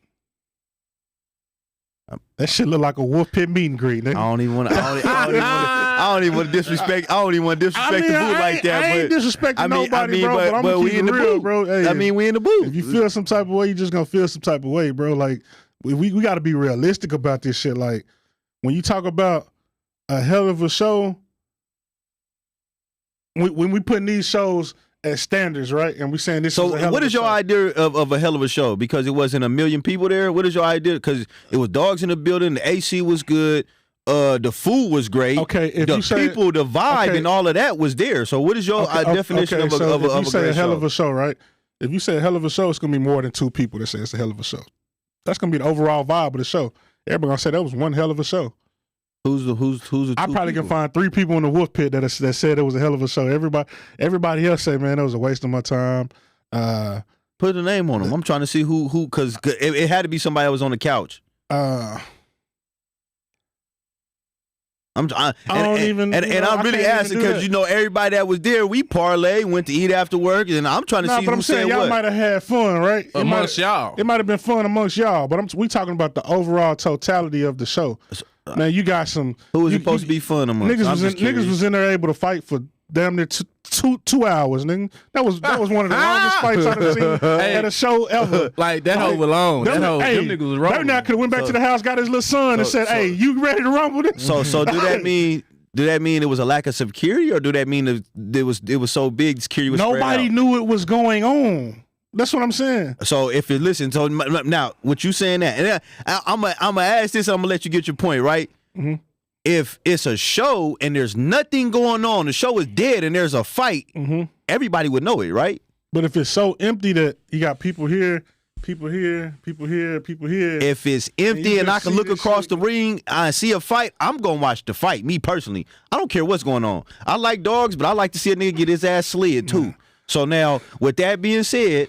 [SPEAKER 2] That shit look like a wolf pit meet and greet, nigga.
[SPEAKER 6] I don't even want to. I don't even want to disrespect. I don't even want to disrespect the booth like that.
[SPEAKER 2] I ain't disrespecting nobody, bro. But I'm gonna keep it real, bro. Hey,
[SPEAKER 6] I mean, we in the booth.
[SPEAKER 2] If you feel some type of way, you just gonna feel some type of way, bro. Like we got to be realistic about this shit. Like when you talk about a hell of a show, when we putting these shows as standards, right? And we saying this.
[SPEAKER 6] So,
[SPEAKER 2] is a hell
[SPEAKER 6] what
[SPEAKER 2] of
[SPEAKER 6] is
[SPEAKER 2] a
[SPEAKER 6] your
[SPEAKER 2] show.
[SPEAKER 6] idea of a hell of a show? Because it wasn't a million people there. What is your idea? Because it was dogs in the building. The AC was good. The food was great.
[SPEAKER 2] Okay, if
[SPEAKER 6] the
[SPEAKER 2] you say,
[SPEAKER 6] people, the vibe, and all of that was there. So, what is your definition of a
[SPEAKER 2] if you
[SPEAKER 6] great
[SPEAKER 2] say a hell
[SPEAKER 6] show?
[SPEAKER 2] of a show, right? If you say a hell of a show, it's gonna be more than two people that say it's a hell of a show. That's gonna be the overall vibe of the show. Everybody gonna say that was one hell of a show.
[SPEAKER 6] Who's the two
[SPEAKER 2] I probably
[SPEAKER 6] people?
[SPEAKER 2] can find 3 people in the wolf pit that said it was a hell of a show. Everybody else say, man, that was a waste of my time.
[SPEAKER 6] Put a name on them. I'm trying to see who because it had to be somebody that was on the couch.
[SPEAKER 2] I
[SPEAKER 6] I'm
[SPEAKER 2] really
[SPEAKER 6] asking because everybody that was there, we parlay, went to eat after work, and I'm trying to see
[SPEAKER 2] but
[SPEAKER 6] who
[SPEAKER 2] I'm saying
[SPEAKER 6] said
[SPEAKER 2] y'all
[SPEAKER 6] what.
[SPEAKER 2] might have had fun, right?
[SPEAKER 1] Amongst y'all.
[SPEAKER 2] It might have been fun amongst y'all, but we talking about the overall totality of the show. Now you got some.
[SPEAKER 6] Who was supposed to be fun amongst?
[SPEAKER 2] Niggas was in there able to fight for damn near two hours, nigga. That was one of the longest fights I've seen at a show ever.
[SPEAKER 1] Like that hoe was long. Them niggas was wrong.
[SPEAKER 2] That now could have went back to the house, got his little son, and said, "Hey, you ready to rumble this?"
[SPEAKER 6] So do that mean? Do that mean it was a lack of security, or do that mean it was so big security was spread
[SPEAKER 2] Nobody
[SPEAKER 6] out?
[SPEAKER 2] knew it was going on. That's what I'm saying.
[SPEAKER 6] So if you listen, so now what you saying that, and I'm gonna ask this, I'm gonna let you get your point, right?
[SPEAKER 2] Mm-hmm.
[SPEAKER 6] If it's a show and there's nothing going on, the show is dead and there's a fight, everybody would know it, right?
[SPEAKER 2] But if it's so empty that you got people here, people here, people here, people here.
[SPEAKER 6] If it's empty and I can look across
[SPEAKER 2] shit.
[SPEAKER 6] the ring and see a fight, I'm gonna watch the fight. Me personally, I don't care what's going on. I like dogs, but I like to see a nigga get his ass slid too. So now, with that being said,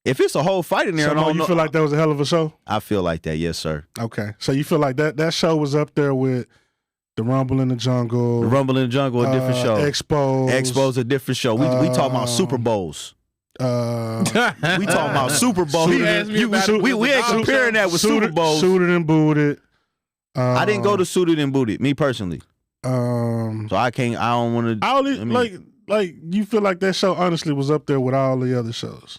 [SPEAKER 6] if it's a whole fight in there,
[SPEAKER 2] So you feel like that was a hell of a show?
[SPEAKER 6] I feel like that, yes, sir.
[SPEAKER 2] Okay, so you feel like that show was up there with the Rumble in the Jungle,
[SPEAKER 6] The Rumble in the Jungle, a different show. Expo's a different show. We talking about Super Bowls. We talking about Super Bowls. We ain't comparing that with Super Bowls.
[SPEAKER 2] Suited and booted.
[SPEAKER 6] I didn't go to Suited and Booted, me personally. So I don't want to.
[SPEAKER 2] Like you feel like that show honestly was up there with all the other shows.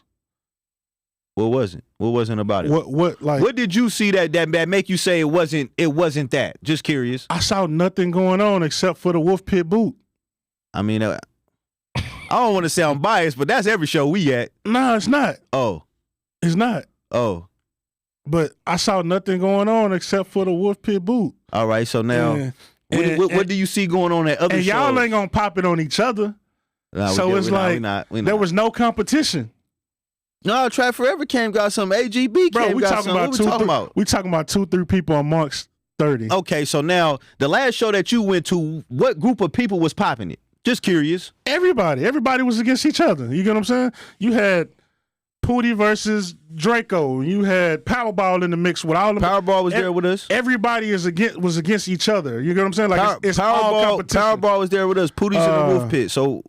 [SPEAKER 6] What wasn't? What wasn't about it?
[SPEAKER 2] What
[SPEAKER 6] did you see that make you say it wasn't that? Just curious.
[SPEAKER 2] I saw nothing going on except for the wolf pit boot.
[SPEAKER 6] I mean, I don't want to sound biased, but that's every show we at.
[SPEAKER 2] No, it's not.
[SPEAKER 6] Oh.
[SPEAKER 2] It's not.
[SPEAKER 6] Oh.
[SPEAKER 2] But I saw nothing going on except for the wolf pit boot.
[SPEAKER 6] All right, so now, what do you see going on at other shows?
[SPEAKER 2] And y'all ain't gonna pop it on each other. So it's like there was no competition.
[SPEAKER 6] No, Trap Forever got some. AGB
[SPEAKER 2] Bro, we
[SPEAKER 6] got
[SPEAKER 2] talking
[SPEAKER 6] some.
[SPEAKER 2] about
[SPEAKER 6] What we talking about?
[SPEAKER 2] We talking about 2-3 people amongst 30.
[SPEAKER 6] Okay, so now the last show that you went to, what group of people was popping it? Just curious.
[SPEAKER 2] Everybody was against each other. You get what I'm saying? You had Pootie versus Draco. You had Powerball in the mix with all of them.
[SPEAKER 6] Powerball was there with us.
[SPEAKER 2] Everybody was against each other. You get what I'm saying? Like it's all competition.
[SPEAKER 6] Powerball was there with us. Pootie's in the Wolf Pit. So.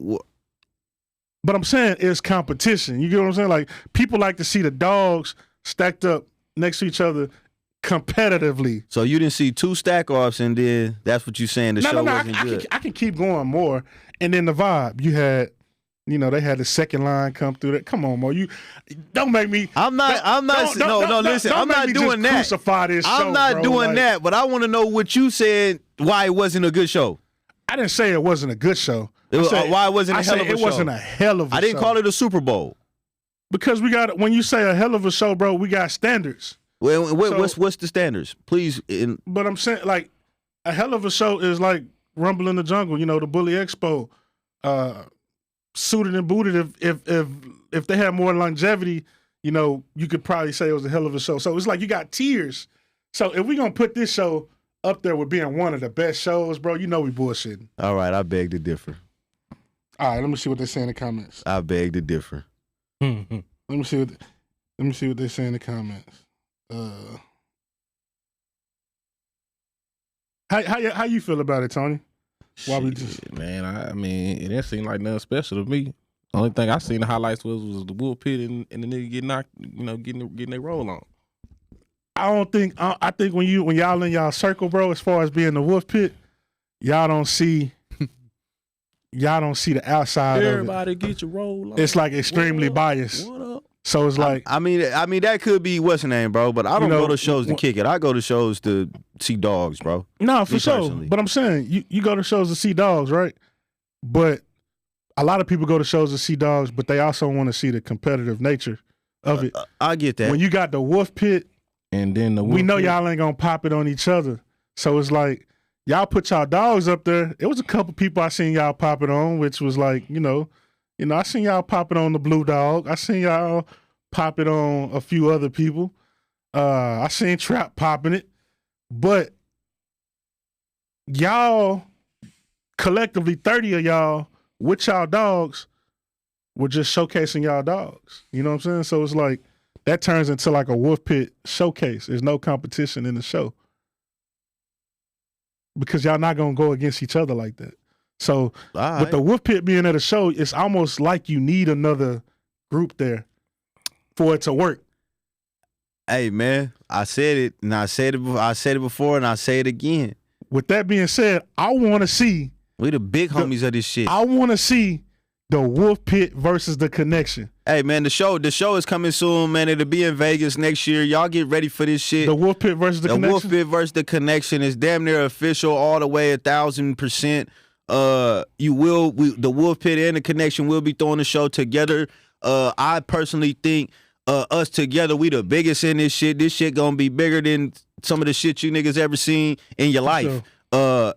[SPEAKER 2] But I'm saying it's competition. You get what I'm saying? Like people like to see the dogs stacked up next to each other competitively.
[SPEAKER 6] So you didn't see 2 stack offs, and then that's what you saying the show wasn't good.
[SPEAKER 2] I can keep going more. And then the vibe you had. They had the second line come through that. Come on, Mo. You don't make me.
[SPEAKER 6] Listen. I'm not doing that.
[SPEAKER 2] Crucify this show,
[SPEAKER 6] I'm not doing that, but I want to know what you said. Why it wasn't a good show?
[SPEAKER 2] I didn't say it wasn't a good show.
[SPEAKER 6] Why it wasn't a hell of a show?
[SPEAKER 2] It wasn't a hell of a show.
[SPEAKER 6] I didn't call it a Super Bowl
[SPEAKER 2] because when you say a hell of a show, bro, we got standards.
[SPEAKER 6] Well, what's the standards, please?
[SPEAKER 2] But I'm saying like a hell of a show is like Rumble in the Jungle. The Bully Expo. Suited and booted. If they had more longevity, you could probably say it was a hell of a show. So it's like you got tiers. So if we gonna put this show up there with being one of the best shows, bro, we bullshitting.
[SPEAKER 6] All right, I beg to differ.
[SPEAKER 2] All right, let me see what they say in the comments.
[SPEAKER 6] I beg to differ.
[SPEAKER 2] Let me see what they say in the comments. How you feel about it, Tony? Why we just
[SPEAKER 1] man? I mean, it didn't seem like nothing special to me. Only thing I seen the highlights was the bull pit and the nigga getting knocked, getting their roll on.
[SPEAKER 2] I think when y'all in y'all circle, bro, as far as being the wolf pit, y'all don't see the outside
[SPEAKER 1] Everybody
[SPEAKER 2] of it.
[SPEAKER 1] get your roll on.
[SPEAKER 2] It's like extremely biased.
[SPEAKER 1] What up?
[SPEAKER 2] So it's like
[SPEAKER 6] I mean that could be what's the name, bro. But I don't go to shows to kick it. I go to shows to see dogs, bro.
[SPEAKER 2] No, for sure.
[SPEAKER 6] Personally.
[SPEAKER 2] But I'm saying you go to shows to see dogs, right? But a lot of people go to shows to see dogs, but they also want to see the competitive nature of it.
[SPEAKER 6] I get that.
[SPEAKER 2] When you got the wolf pit,
[SPEAKER 1] And then the
[SPEAKER 2] we know
[SPEAKER 1] wolf pit.
[SPEAKER 2] y'all ain't gonna pop it on each other. So it's like y'all put y'all dogs up there. It was a couple people I seen y'all pop it on, which was like, I seen y'all pop it on the blue dog. I seen y'all pop it on a few other people. I seen Trap popping it. But y'all, collectively 30 of y'all with y'all dogs were just showcasing y'all dogs. You know what I'm saying? So it's like that turns into like a wolf pit showcase. There's no competition in the show. Because y'all not gonna go against each other like that. So with the wolf pit being at a show, it's almost like you need another group there for it to work.
[SPEAKER 6] Hey man, I said it, and I said it before, and I say it again.
[SPEAKER 2] With that being said, I want to see
[SPEAKER 6] we the big homies of this shit.
[SPEAKER 2] I want to see the wolf pit versus the connection.
[SPEAKER 6] Hey man, the show is coming soon, man. It'll be in Vegas next year. Y'all get ready for this shit.
[SPEAKER 2] The wolf pit versus the connection.
[SPEAKER 6] The wolf pit versus the connection is damn near official, all the way 1,000%. The wolf pit and the connection will be throwing the show together. I personally think us together, we the biggest in this shit. This shit gonna be bigger than some of the shit you niggas ever seen in your life.
[SPEAKER 2] Sure.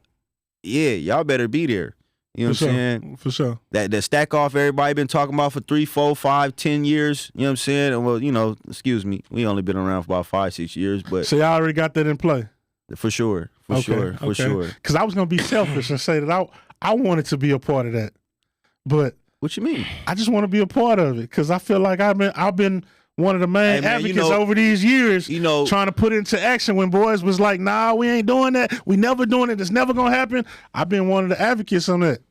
[SPEAKER 6] Yeah, y'all better be there. You know what I'm saying?
[SPEAKER 2] For sure.
[SPEAKER 6] That stack off everybody been talking about for 3, 4, 5, 10 years. You know what I'm saying? Well, excuse me. We only been around for about 5, 6 years, but
[SPEAKER 2] so y'all already got that in play?
[SPEAKER 6] For sure. For sure.
[SPEAKER 2] Because I was gonna be selfish and say that I wanted to be a part of that. But
[SPEAKER 6] what you mean?
[SPEAKER 2] I just want to be a part of it because I feel like I've been one of the main advocates over these years, trying to put into action when boys was like, nah, we ain't doing that. We never doing it. It's never going to happen. I've been one of the advocates on that.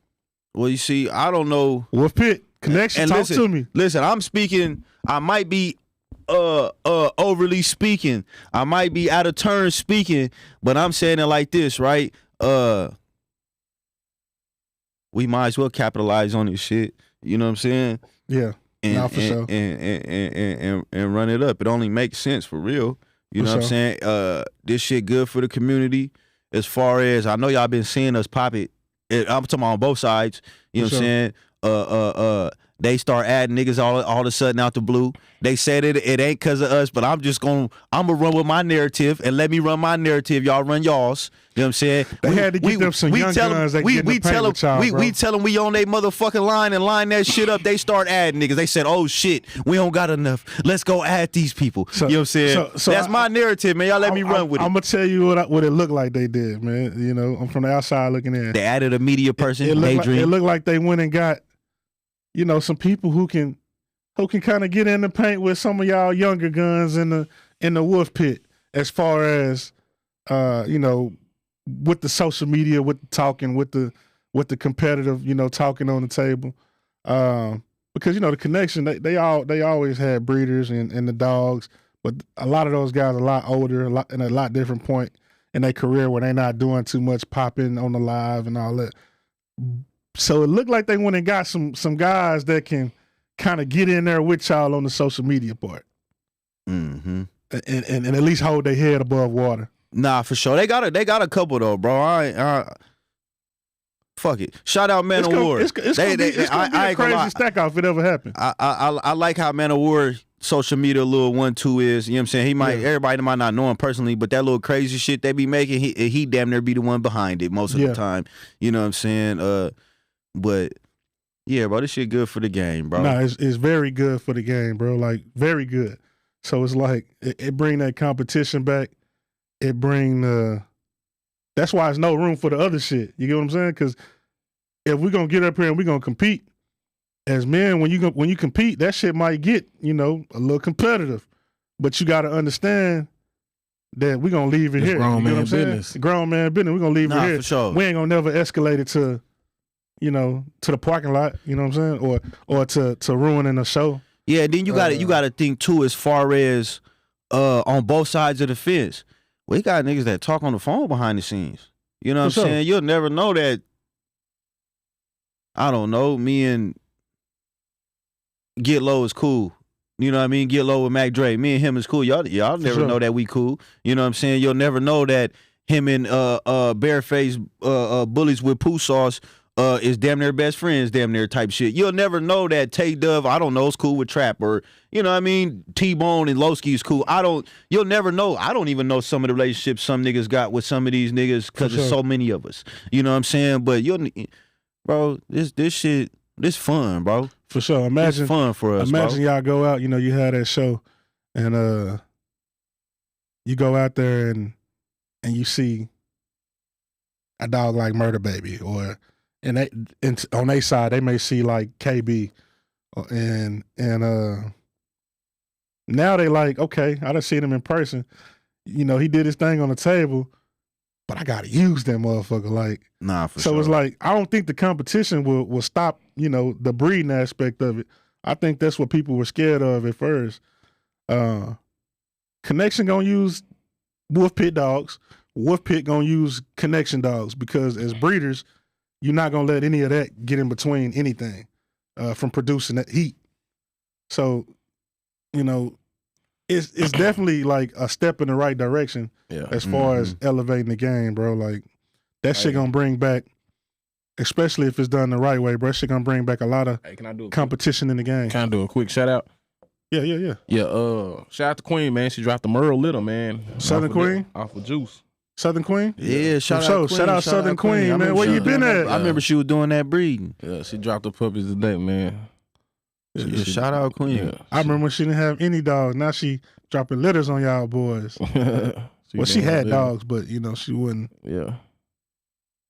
[SPEAKER 6] Well, you see, I don't know.
[SPEAKER 2] Wolf Pit, connection, talk to me.
[SPEAKER 6] Listen, I'm speaking, I might be overly speaking. I might be out of turn speaking, but I'm saying it like this, right? We might as well capitalize on this shit. You know what I'm saying?
[SPEAKER 2] Yeah.
[SPEAKER 6] And,
[SPEAKER 2] for sure.
[SPEAKER 6] And run it up. It only makes sense for real. You know what I'm saying? This shit good for the community. As far as I know, y'all been seeing us pop it. I'm talking about on both sides. You know what I'm saying? They start adding niggas all of a sudden out the blue. They said it ain't because of us, but I'm gonna run with my narrative and let me run my narrative. Y'all run y'all's. You know what I'm saying?
[SPEAKER 2] They had to get them some young guns that
[SPEAKER 6] we tell them we on their motherfucking line and line that shit up. They start adding niggas. They said, oh shit, we don't got enough. Let's go add these people. You know what I'm saying? So that's my narrative, man. Y'all let me run with it.
[SPEAKER 2] I'm gonna tell you what it looked like they did, man. You know, I'm from the outside looking in.
[SPEAKER 6] They added a media person.
[SPEAKER 2] It looked like they went and got, some people who can kind of get in the paint with some of y'all younger guns in the wolf pit as far as with the social media, with the talking, with the competitive, talking on the table. Because the connection, they always had breeders and the dogs, but a lot of those guys are a lot older, in a lot different point in their career where they're not doing too much popping on the live and all that. So it looked like they went and got some guys that can kind of get in there with y'all on the social media part.
[SPEAKER 6] Mm-hmm.
[SPEAKER 2] And at least hold their head above water.
[SPEAKER 6] Nah, for sure. They got a couple though, bro. Fuck it. Shout out Man of War.
[SPEAKER 2] It's gonna be a crazy stack off if it ever happened.
[SPEAKER 6] I like how Man of War social media little 1-2 is. You know what I'm saying? Everybody might not know him personally, but that little crazy shit they be making, he damn near be the one behind it most of the time. You know what I'm saying? But yeah, bro, this shit good for the game, bro.
[SPEAKER 2] Nah, it's very good for the game, bro. Like very good. So it's like it bring that competition back. It bring that's why there's no room for the other shit. You get what I'm saying? Because if we're gonna get up here and we're gonna compete as men, when you compete, that shit might get a little competitive. But you got to understand that we're gonna leave it here.
[SPEAKER 1] Grown man business.
[SPEAKER 2] Grown man business. We're gonna leave it here.
[SPEAKER 6] For sure.
[SPEAKER 2] We ain't gonna never escalate it to the parking lot. You know what I'm saying? Or to ruining a show.
[SPEAKER 6] Yeah. Then you got to think too, as far as on both sides of the fence. We got niggas that talk on the phone behind the scenes. You know what I'm saying? You'll never know that. I don't know. Me and Get Low is cool. You know what I mean? Get Low with Mac Dre. Me and him is cool. Y'all never know that we cool. You know what I'm saying? You'll never know that him and Bareface Bullies with Pooh Sauce is damn near best friends, damn near type shit. You'll never know that Tay Dove, I don't know, is cool with Trap, or you know what I mean? T-Bone and Lowski is cool. You'll never know. I don't even know some of the relationships some niggas got with some of these niggas because there's so many of us. You know what I'm saying? But bro, this shit, this fun, bro.
[SPEAKER 2] For sure. Imagine
[SPEAKER 6] it's fun for us.
[SPEAKER 2] Imagine
[SPEAKER 6] bro.
[SPEAKER 2] y'all go out, you had that show, and you go out there and you see a dog like Murder Baby, or and on their side they may see like KB, and now they like, okay, I done seen him in person. He did his thing on the table, but I gotta use that motherfucker. Like,
[SPEAKER 6] nah, for sure.
[SPEAKER 2] So it's like, I don't think the competition will stop, the breeding aspect of it. I think that's what people were scared of at first. Connection gonna use Wolf Pit dogs. Wolf Pit gonna use Connection dogs, because as breeders, you're not gonna let any of that get in between anything from producing that heat. So, it's definitely like a step in the right direction as far as elevating the game, bro. Like, that shit gonna bring back, especially if it's done the right way, bro. That shit gonna bring back a lot of competition in the game.
[SPEAKER 1] Can I do a quick shout out?
[SPEAKER 2] Yeah.
[SPEAKER 1] Yeah, shout out to Queen, man. She dropped the Merle Little, man.
[SPEAKER 2] Southern Queen?
[SPEAKER 1] Off of Juice.
[SPEAKER 2] Southern Queen?
[SPEAKER 6] Yeah, shout out
[SPEAKER 2] Southern Queen, man. Where you been at?
[SPEAKER 6] I remember she was doing that breeding.
[SPEAKER 1] Yeah, she dropped the puppies today, man.
[SPEAKER 6] Yeah, shout out Queen.
[SPEAKER 1] Yeah,
[SPEAKER 2] I remember when she didn't have any dogs. Now she dropping litters on y'all boys. She had dogs, but she wouldn't.
[SPEAKER 1] Yeah.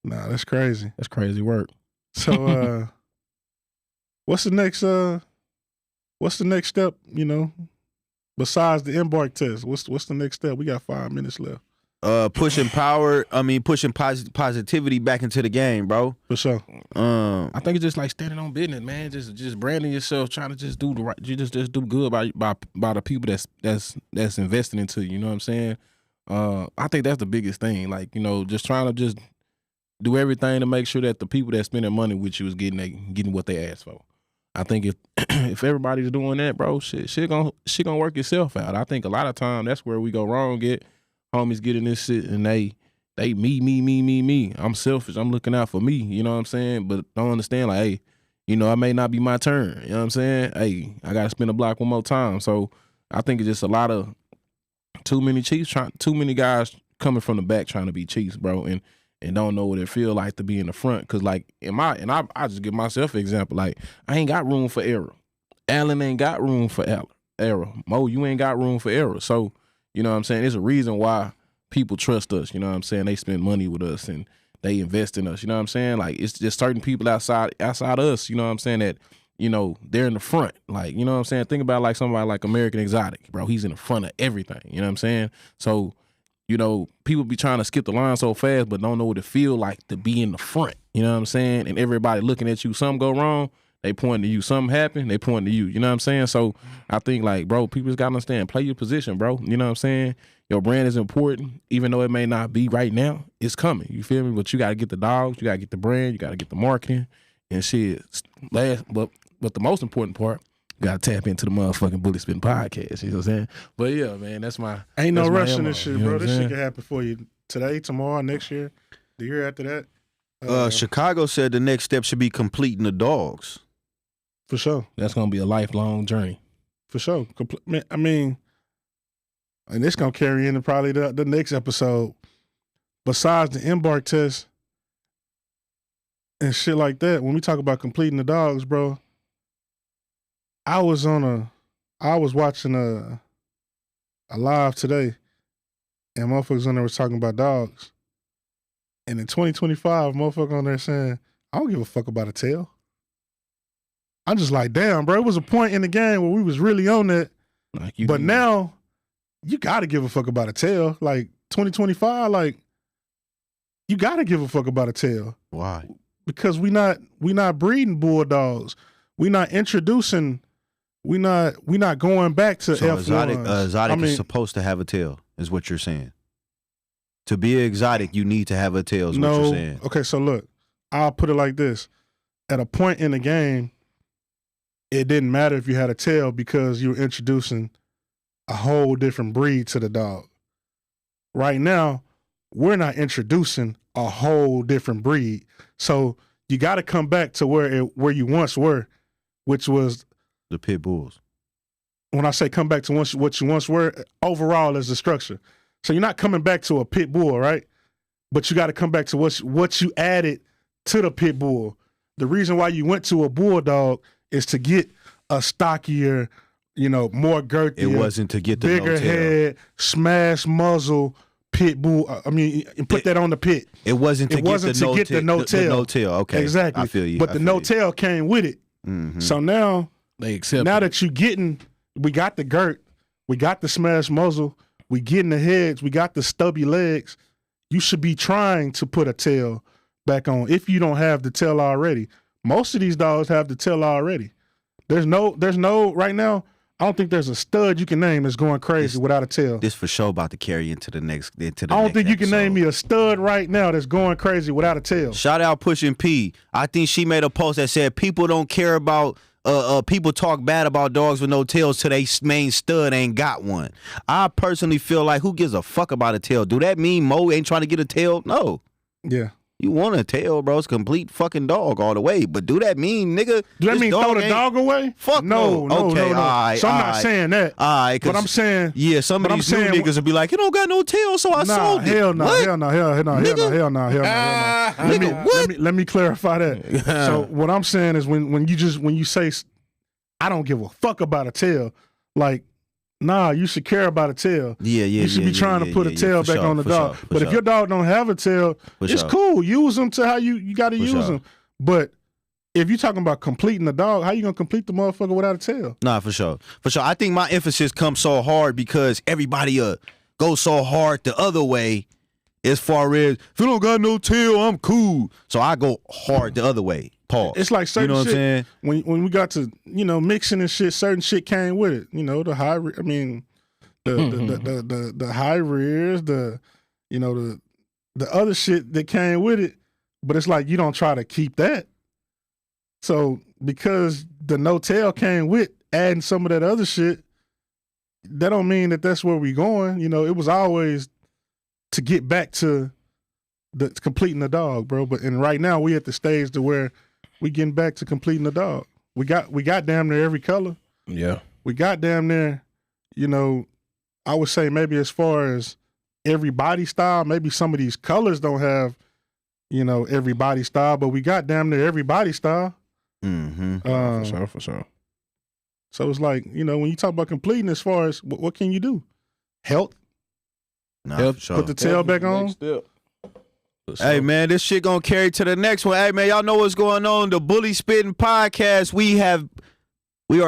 [SPEAKER 2] Nah, that's crazy.
[SPEAKER 1] That's crazy work.
[SPEAKER 2] So what's the next step, besides the embark test? What's the next step? We got 5 minutes left.
[SPEAKER 6] Pushing positivity back into the game, bro.
[SPEAKER 2] For sure.
[SPEAKER 1] I think it's just like standing on business, man. Just branding yourself, trying to just do the right. You just do good by the people that's investing into you. You know what I'm saying? I think that's the biggest thing. Like, just trying to just do everything to make sure that the people that spending money with you is getting what they asked for. I think if everybody's doing that, bro, shit gonna work itself out. I think a lot of time that's where we go wrong. Get homies getting this shit and they me. I'm selfish. I'm looking out for me. You know what I'm saying? But don't understand, like, hey, it may not be my turn. You know what I'm saying? Hey, I gotta spin the block one more time. So I think it's just a lot of too many guys coming from the back trying to be Chiefs, bro, and don't know what it feel like to be in the front. Cause like I just give myself an example. Like, I ain't got room for error. Allen ain't got room for error. Mo, you ain't got room for error. So, you know what I'm saying? There's a reason why people trust us. You know what I'm saying? They spend money with us and they invest in us. You know what I'm saying? Like, it's just certain people outside us, you know what I'm saying, that, they're in the front. Like, you know what I'm saying? Think about like somebody like American Exotic, bro. He's in the front of everything. You know what I'm saying? So, people be trying to skip the line so fast, but don't know what it feel like to be in the front. You know what I'm saying? And everybody looking at you, something go wrong, they point to you. Something happen, they point to you. You know what I'm saying? So I think, like, bro, people just got to understand, play your position, bro. You know what I'm saying? Your brand is important, even though it may not be right now. It's coming. You feel me? But you got to get the dogs, you got to get the brand, you got to get the marketing and shit. But the most important part, you got to tap into the motherfucking Bully Spittin podcast. You know what I'm saying? But yeah, man, that's my.
[SPEAKER 2] Ain't no rush in this shit, bro. This shit can happen for you today, tomorrow, next year, the year after that.
[SPEAKER 6] Chicago said the next step should be completing the dogs.
[SPEAKER 2] For sure.
[SPEAKER 1] That's going to be a lifelong journey.
[SPEAKER 2] For sure. I mean, and it's going to carry into probably the next episode. Besides the embark test and shit like that, when we talk about completing the dogs, bro, I was watching a live today, and motherfuckers on there was talking about dogs. And in 2025, motherfucker on there saying, I don't give a fuck about a tail. I'm just like, damn, bro. It was a point in the game where we was really on that. But now, you got to give a fuck about a tail. Like, 2025, like, you got to give a fuck about a tail.
[SPEAKER 6] Why?
[SPEAKER 2] Because we not breeding bulldogs. We not introducing we not going back to
[SPEAKER 6] So
[SPEAKER 2] F1s.
[SPEAKER 6] exotic is supposed to have a tail, is what you're saying. To be an exotic, you need to have a tail, is what you're saying.
[SPEAKER 2] Okay, so look, I'll put it like this. At a point in the game, it didn't matter if you had a tail because you were introducing a whole different breed to the dog. Right now, we're not introducing a whole different breed. So you got to come back to where you once were, which was
[SPEAKER 6] the pit bulls.
[SPEAKER 2] When I say come back to what you once were, overall is the structure. So you're not coming back to a pit bull, right? But you got to come back to what you added to the pit bull. The reason why you went to a bulldog is to get a stockier, more girthier.
[SPEAKER 6] It wasn't to get the
[SPEAKER 2] bigger head, smash muzzle pit bull. Put that on the pit.
[SPEAKER 6] It wasn't to get the no tail.
[SPEAKER 2] No tail.
[SPEAKER 6] Okay,
[SPEAKER 2] exactly.
[SPEAKER 6] I feel you.
[SPEAKER 2] But the no tail came with it.
[SPEAKER 6] Mm-hmm.
[SPEAKER 2] So now
[SPEAKER 1] they accept.
[SPEAKER 2] Now that we got the girt, we got the smash muzzle. We getting the heads, we got the stubby legs. You should be trying to put a tail back on if you don't have the tail already. Most of these dogs have the tail already. There's no right now. I don't think there's a stud you can name that's going crazy without a tail.
[SPEAKER 6] This for sure about to carry into the next.
[SPEAKER 2] I don't think you can name me a stud right now that's going crazy without a tail.
[SPEAKER 6] Shout out Pushing P. I think she made a post that said people don't care about. People talk bad about dogs with no tails till they main stud ain't got one. I personally feel like who gives a fuck about a tail? Do that mean Mo ain't trying to get a tail? No.
[SPEAKER 2] Yeah.
[SPEAKER 6] You want a tail, bro. It's a complete fucking dog all the way. But do that mean, nigga?
[SPEAKER 2] Do that mean throw the dog away?
[SPEAKER 6] Fuck
[SPEAKER 2] no.
[SPEAKER 6] Okay,
[SPEAKER 2] no.
[SPEAKER 6] All right,
[SPEAKER 2] so I'm not saying that.
[SPEAKER 6] All right,
[SPEAKER 2] but I'm saying.
[SPEAKER 6] Yeah, some of these new niggas will be like, it don't got no tail, so I sold it.
[SPEAKER 2] Hell no.
[SPEAKER 6] Nigga, what?
[SPEAKER 2] Let me clarify that. So what I'm saying is when you say I don't give a fuck about a tail, like, nah, you should care about a tail.
[SPEAKER 6] Yeah.
[SPEAKER 2] You should be trying to put a tail back on the dog. But if your dog don't have a tail, it's cool. Use them to how you got to use them. But if you're talking about completing the dog, how you gonna complete the motherfucker without a tail?
[SPEAKER 6] Nah, for sure. I think my emphasis comes so hard because everybody goes so hard the other way. As far as if you don't got no tail, I'm cool. So I go hard the other way. Pause.
[SPEAKER 2] It's like certain
[SPEAKER 6] shit. What I'm saying?
[SPEAKER 2] When we got to mixing and shit, certain shit came with it. The high. The high rears, the other shit that came with it. But it's like you don't try to keep that. So because the no tail came with adding some of that other shit, that don't mean that that's where we going. It was always to get back to completing the dog, bro. And right now we at the stage to where we getting back to completing the dog. We got damn near every color.
[SPEAKER 1] Yeah.
[SPEAKER 2] We got damn near, I would say maybe as far as every body style, maybe some of these colors don't have, every body style, but we got damn near every body style.
[SPEAKER 6] Mm-hmm.
[SPEAKER 1] For sure.
[SPEAKER 2] So it's like, when you talk about completing as far as what can you do? Health?
[SPEAKER 6] Nah, for sure.
[SPEAKER 2] Put the tail back on?
[SPEAKER 6] Hey, man, this shit gonna carry to the next one. Hey, man, y'all know what's going on. The Bully Spittin Podcast. We are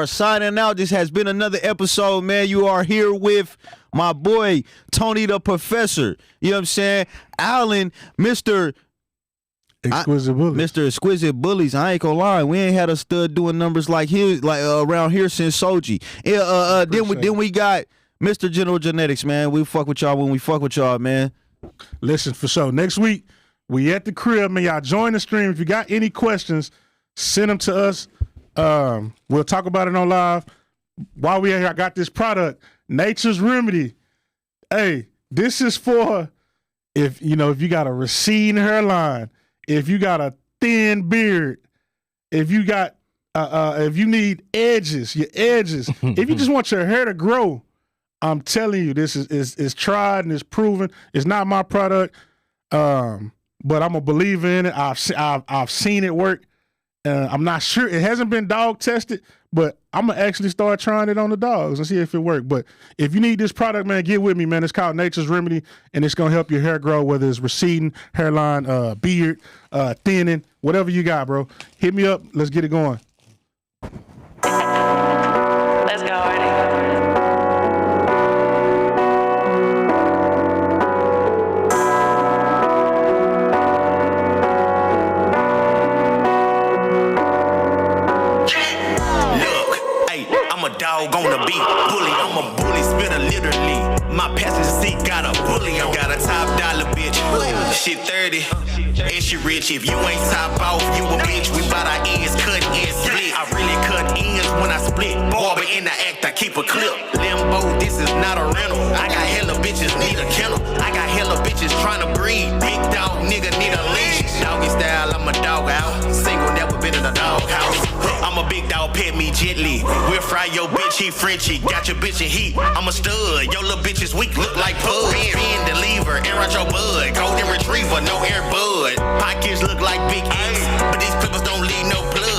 [SPEAKER 6] signing out. This has been another episode, man. You are here with my boy, Tony the Professor. You know what I'm saying? Alan, Mr. Exquisite Bullies. I ain't gonna lie. We ain't had a stud doing numbers like his, around here since Soji. Then we got Mr. General Genetics, man. We fuck with y'all when we fuck with y'all, man.
[SPEAKER 2] Listen, for sure. Next week, we at the crib, man. Y'all join the stream. If you got any questions, send them to us. We'll talk about it on live. While we here, I got this product, Nature's Remedy. Hey, this is for if you got a receding hairline, if you got a thin beard, if you got if you need edges, if you just want your hair to grow. I'm telling you, this is tried and it's proven. It's not my product, but I'm a believer in it. I've seen it work. I'm not sure. It hasn't been dog tested, but I'm going to actually start trying it on the dogs and see if it works. But if you need this product, man, get with me, man. It's called Nature's Remedy, and it's going to help your hair grow, whether it's receding, hairline, beard, thinning, whatever you got, bro. Hit me up. Let's get it going.
[SPEAKER 4] Let's go, Artie.
[SPEAKER 5] dog on the beat. Bully, I'm a bully, spitter literally. My passenger seat got a bully. I got a top dollar bitch. Shit 30, and she rich. If you ain't top off, you a bitch. We bout our ends, cut and split. I really cut ends when I split. Barber in the act, I keep a clip. Limbo, this is not a rental. I got hella bitches, need a kennel. I got hella bitches trying to breed. Big dog, nigga, need a leash. Doggy style, I'm a dog out. Single, never been in a doghouse. I'm a big dog, pet me gently. We'll fry your bitch, he Frenchy. Got your bitch in heat, I'm a stud. Your little bitch is weak, look like pud. Bend the lever, air out your bud. Golden retriever, no air bud. Pockets look like big X, but these clippers don't leave no blood.